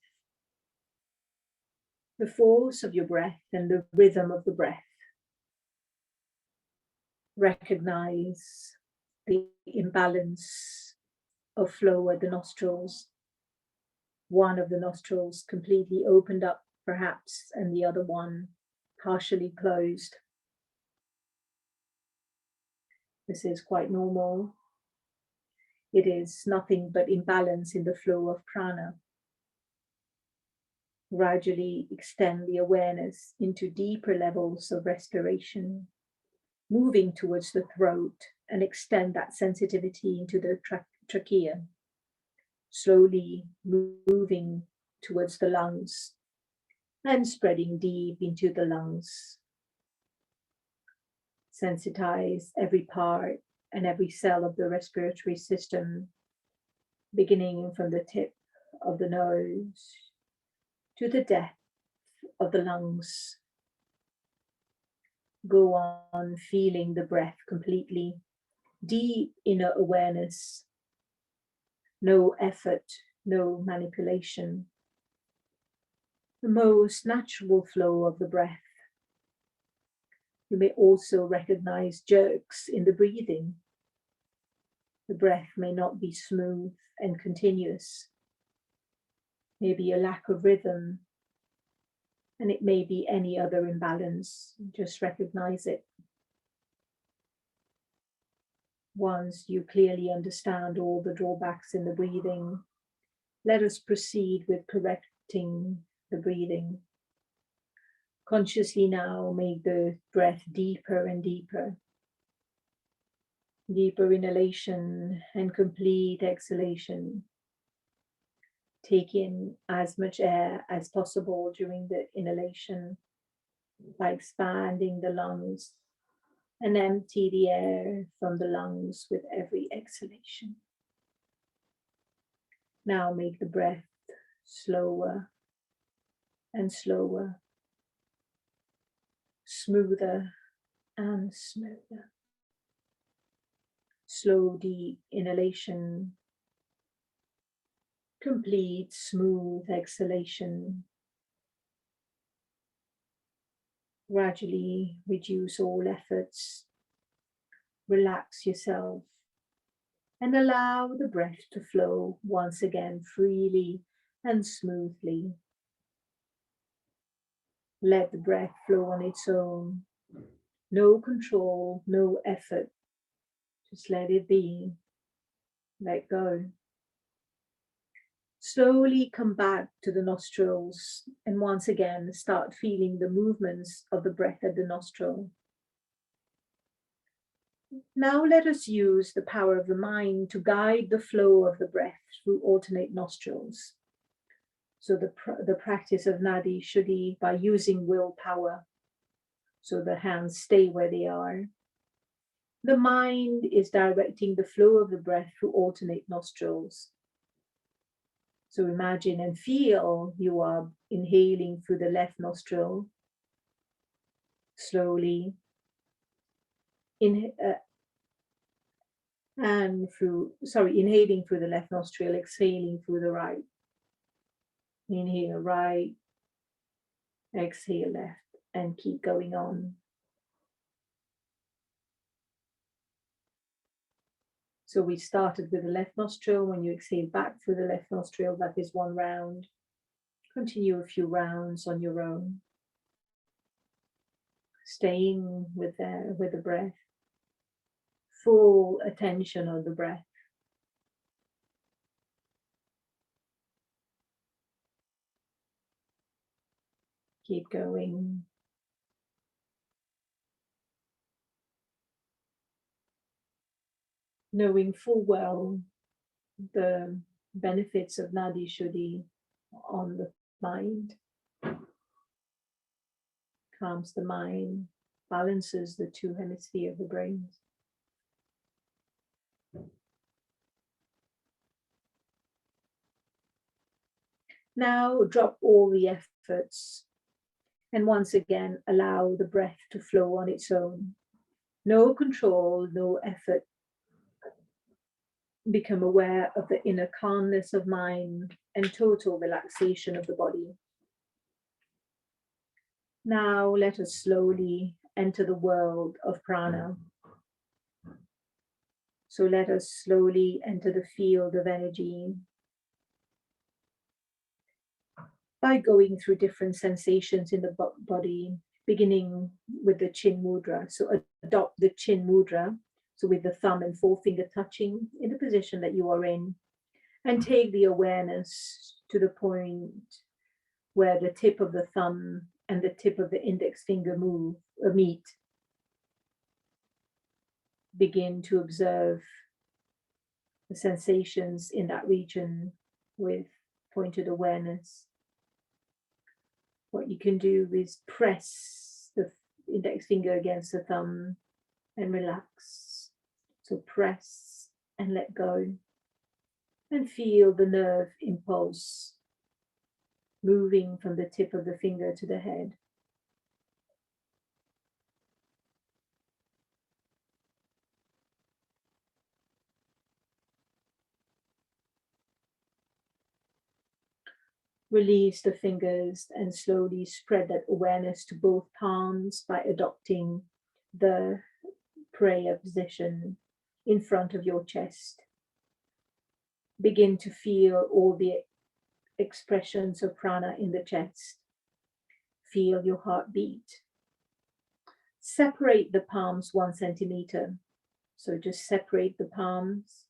the force of your breath and the rhythm of the breath. Recognize the imbalance of flow at the nostrils. One of the nostrils completely opened up perhaps and the other one partially closed. This is quite normal. It is nothing but imbalance in the flow of prana. Gradually extend the awareness into deeper levels of respiration, moving towards the throat and extend that sensitivity into the trachea. Slowly moving towards the lungs and spreading deep into the lungs. Sensitize every part and every cell of the respiratory system, beginning from the tip of the nose to the depth of the lungs. Go on feeling the breath completely, deep inner awareness, no effort, no manipulation. The most natural flow of the breath. You may also recognize jerks in the breathing. The breath may not be smooth and continuous. Maybe a lack of rhythm, and it may be any other imbalance. Just recognize it. Once you clearly understand all the drawbacks in the breathing, let us proceed with correcting the breathing. Consciously now make the breath deeper and deeper. Deeper inhalation and complete exhalation. Take in as much air as possible during the inhalation by expanding the lungs and empty the air from the lungs with every exhalation. Now make the breath slower and slower, smoother and smoother. Slow, deep inhalation, complete, smooth exhalation. Gradually reduce all efforts, relax yourself, and allow the breath to flow once again freely and smoothly. Let the breath flow on its own. No control, no effort. Just let it be. Let go. Slowly come back to the nostrils and once again start feeling the movements of the breath at the nostril. Now let us use the power of the mind to guide the flow of the breath through alternate nostrils. So the practice of Nadi Shuddhi by using willpower. So the hands stay where they are. The mind is directing the flow of the breath through alternate nostrils. So imagine and feel you are inhaling through the left nostril, slowly, inhaling through the left nostril, exhaling through the right. Inhale right, exhale left, and keep going on. So we started with the left nostril. When you exhale back through the left nostril, that is one round. Continue a few rounds on your own. Staying with the breath. full attention on the breath. Keep going. Knowing full well the benefits of Nadi Shuddhi on the mind. Calms the mind, balances the two hemispheres of the brain. Now drop all the efforts and once again allow the breath to flow on its own. No control, no effort. Become aware of the inner calmness of mind and total relaxation of the body. Now let us slowly enter the world of prana. So let us slowly enter the field of energy by going through different sensations in the body, beginning with the chin mudra. So adopt the chin mudra, so with the thumb and forefinger touching in the position that you are in, and take the awareness to the point where the tip of the thumb and the tip of the index finger meet. Begin to observe the sensations in that region with pointed awareness. What you can do is press the index finger against the thumb and relax. So press and let go. And feel the nerve impulse moving from the tip of the finger to the head. Release the fingers and slowly spread that awareness to both palms by adopting the prayer position in front of your chest. Begin to feel all the expressions of prana in the chest. Feel your heartbeat. Separate the palms 1 centimeter. So just separate the palms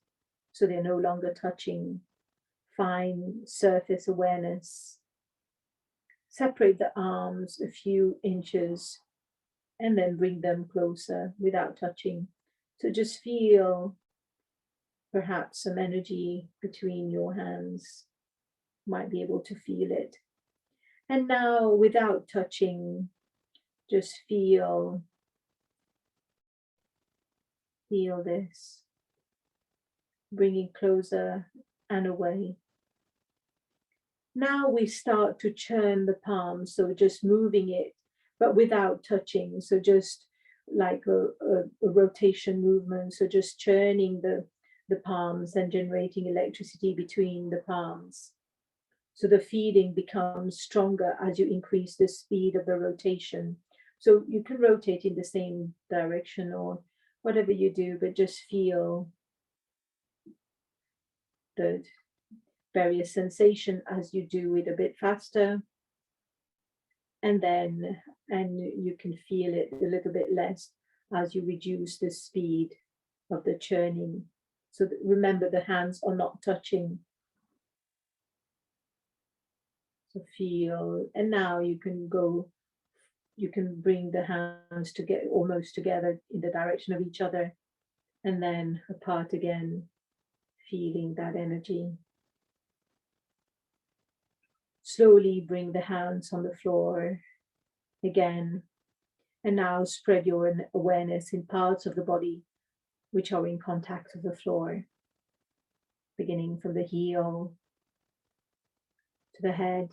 so they're no longer touching. Fine surface awareness. Separate the arms a few inches and then bring them closer without touching. So just feel perhaps some energy between your hands. Might be able to feel it. And now without touching, just feel this. Bringing closer and away. Now we start to churn the palms, so just moving it, but without touching. So just like a rotation movement. So just churning the palms and generating electricity between the palms. So the feeling becomes stronger as you increase the speed of the rotation. So you can rotate in the same direction or whatever you do, but just feel the various sensation as you do it a bit faster, and you can feel it a little bit less as you reduce the speed of the churning. So remember, the hands are not touching. So feel, and now you can bring the hands to get almost together in the direction of each other, and then apart again, feeling that energy. Slowly bring the hands on the floor again, and now spread your awareness in parts of the body which are in contact with the floor, beginning from the heel to the head,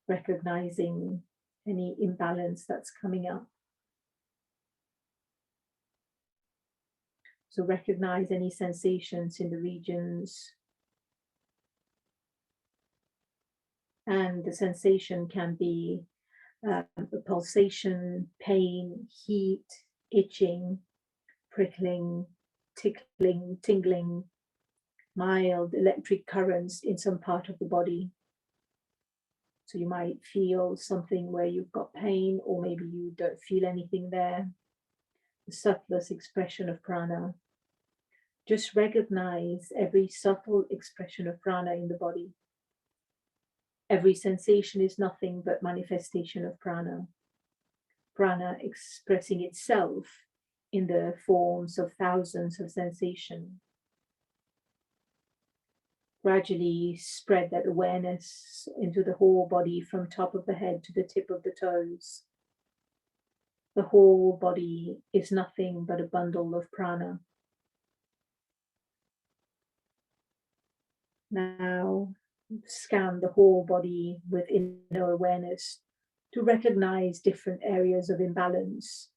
recognizing any imbalance that's coming up. So recognize any sensations in the regions. And the sensation can be a pulsation, pain, heat, itching, prickling, tickling, tingling, mild electric currents in some part of the body. So you might feel something where you've got pain, or maybe you don't feel anything there. the subtlest expression of prana. Just recognize every subtle expression of prana in the body. Every sensation is nothing but manifestation of prana. Prana expressing itself in the forms of thousands of sensations. Gradually spread that awareness into the whole body from top of the head to the tip of the toes. The whole body is nothing but a bundle of prana. Now scan the whole body with inner awareness to recognize different areas of imbalance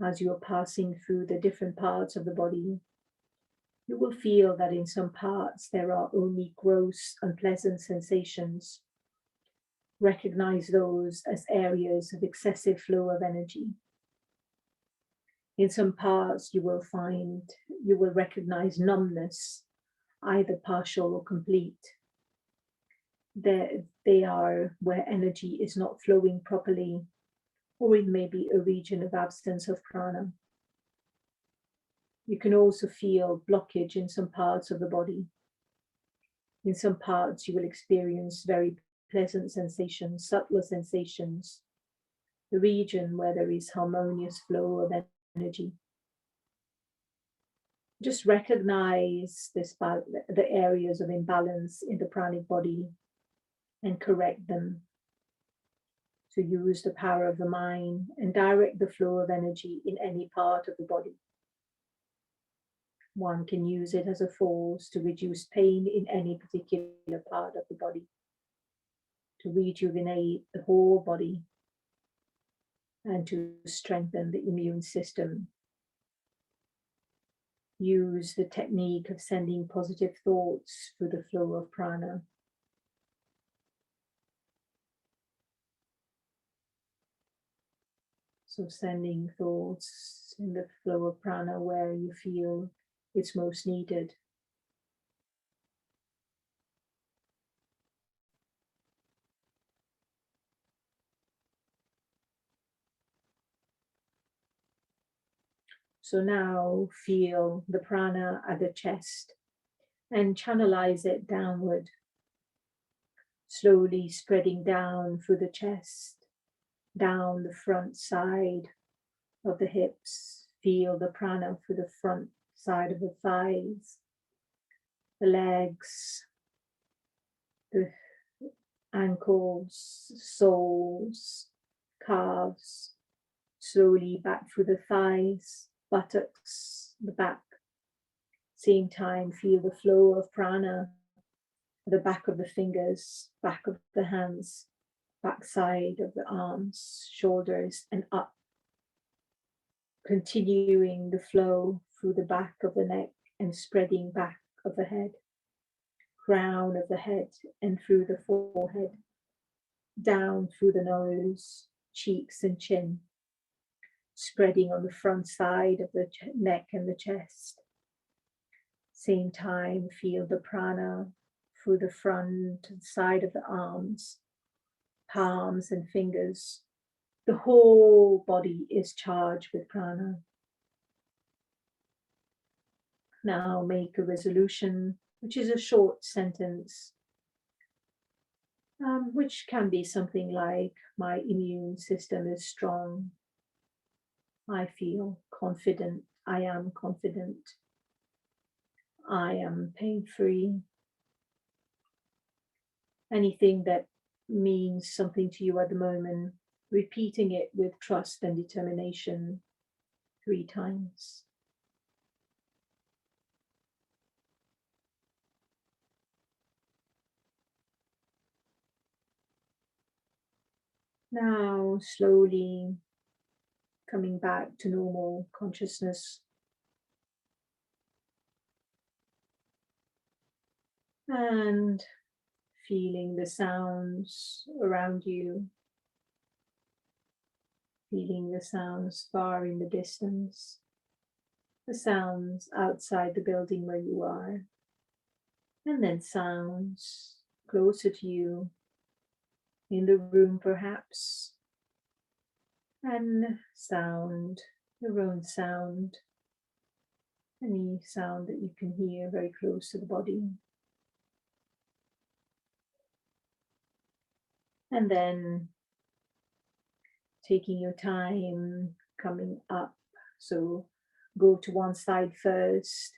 as you are passing through the different parts of the body. You will feel that in some parts there are only gross, unpleasant sensations. Recognize those as areas of excessive flow of energy. In some parts you will recognize numbness, either partial or complete. They are where energy is not flowing properly, or it may be a region of absence of prana. You can also feel blockage in some parts of the body. In some parts you will experience very pleasant sensations, subtler sensations, the region where there is harmonious flow of energy. Just recognize the areas of imbalance in the pranic body and correct them. To use the power of the mind and direct the flow of energy in any part of the body. One can use it as a force to reduce pain in any particular part of the body, to rejuvenate the whole body, and to strengthen the immune system. Use the technique of sending positive thoughts through the flow of prana. So sending thoughts in the flow of prana where you feel it's most needed. So now feel the prana at the chest and channelize it downward, slowly spreading down through the chest, down the front side of the hips. Feel the prana through the front side of the thighs, the legs, the ankles, soles, calves, slowly back through the thighs, buttocks, the back. Same time, feel the flow of prana, the back of the fingers, back of the hands, back side of the arms, shoulders, and up. Continuing the flow through the back of the neck and spreading back of the head, crown of the head and through the forehead, down through the nose, cheeks and chin, spreading on the front side of the neck and the chest. Same time, feel the prana through the front and side of the arms, palms and fingers. The whole body is charged with prana. Now make a resolution, which is a short sentence, which can be something like, my immune system is strong. I feel confident. I am confident. I am pain-free. Anything that means something to you at the moment, repeating it with trust and determination 3 times. Now, slowly coming back to normal consciousness. And feeling the sounds around you. Feeling the sounds far in the distance. The sounds outside the building where you are. And then sounds closer to you, in the room perhaps. And sound your own sound, any sound that you can hear very close to the body. And then taking your time coming up. So go to one side first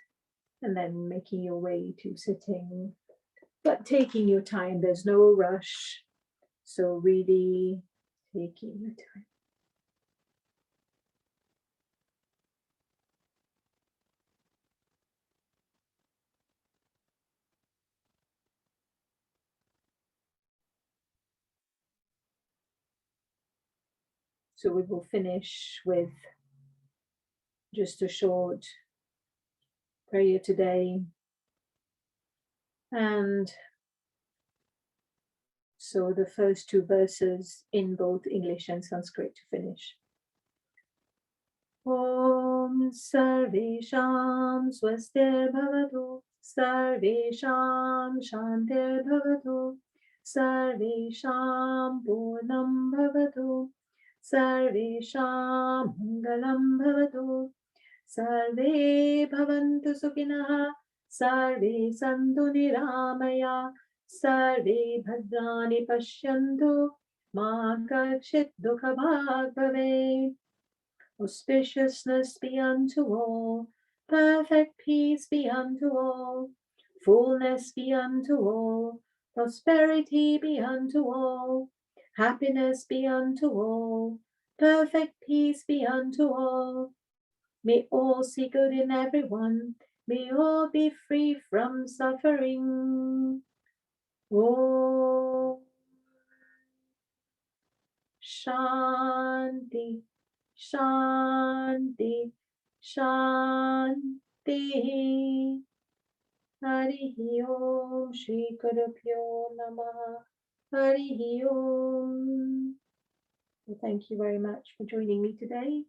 and then making your way to sitting, but taking your time. There's no rush. So really taking your time. So we will finish with just a short prayer today. And so the first two verses in both English and Sanskrit to finish. Om Sarvesham Swastir Bhavatu Sarvesham Shantir Bhavatu Sarvesham Purnam Bhavatu Sarvesham Mangalam Bhavatu Sarve Bhavantu Sukhinah Sarve Santu Niramaya Sarve Bhadrani Pashyantu Ma Kachit Dukha Bhag Bhavet. Auspiciousness be unto all, perfect peace be unto all, fullness be unto all, prosperity be unto all, happiness be unto all, perfect peace be unto all. May all see good in everyone, may all be free from suffering. Om Shanti. Shanti, Shanti. Harihi Om, Shri Gurubhyo Namaha. Harihi Om. Well, thank you very much for joining me today.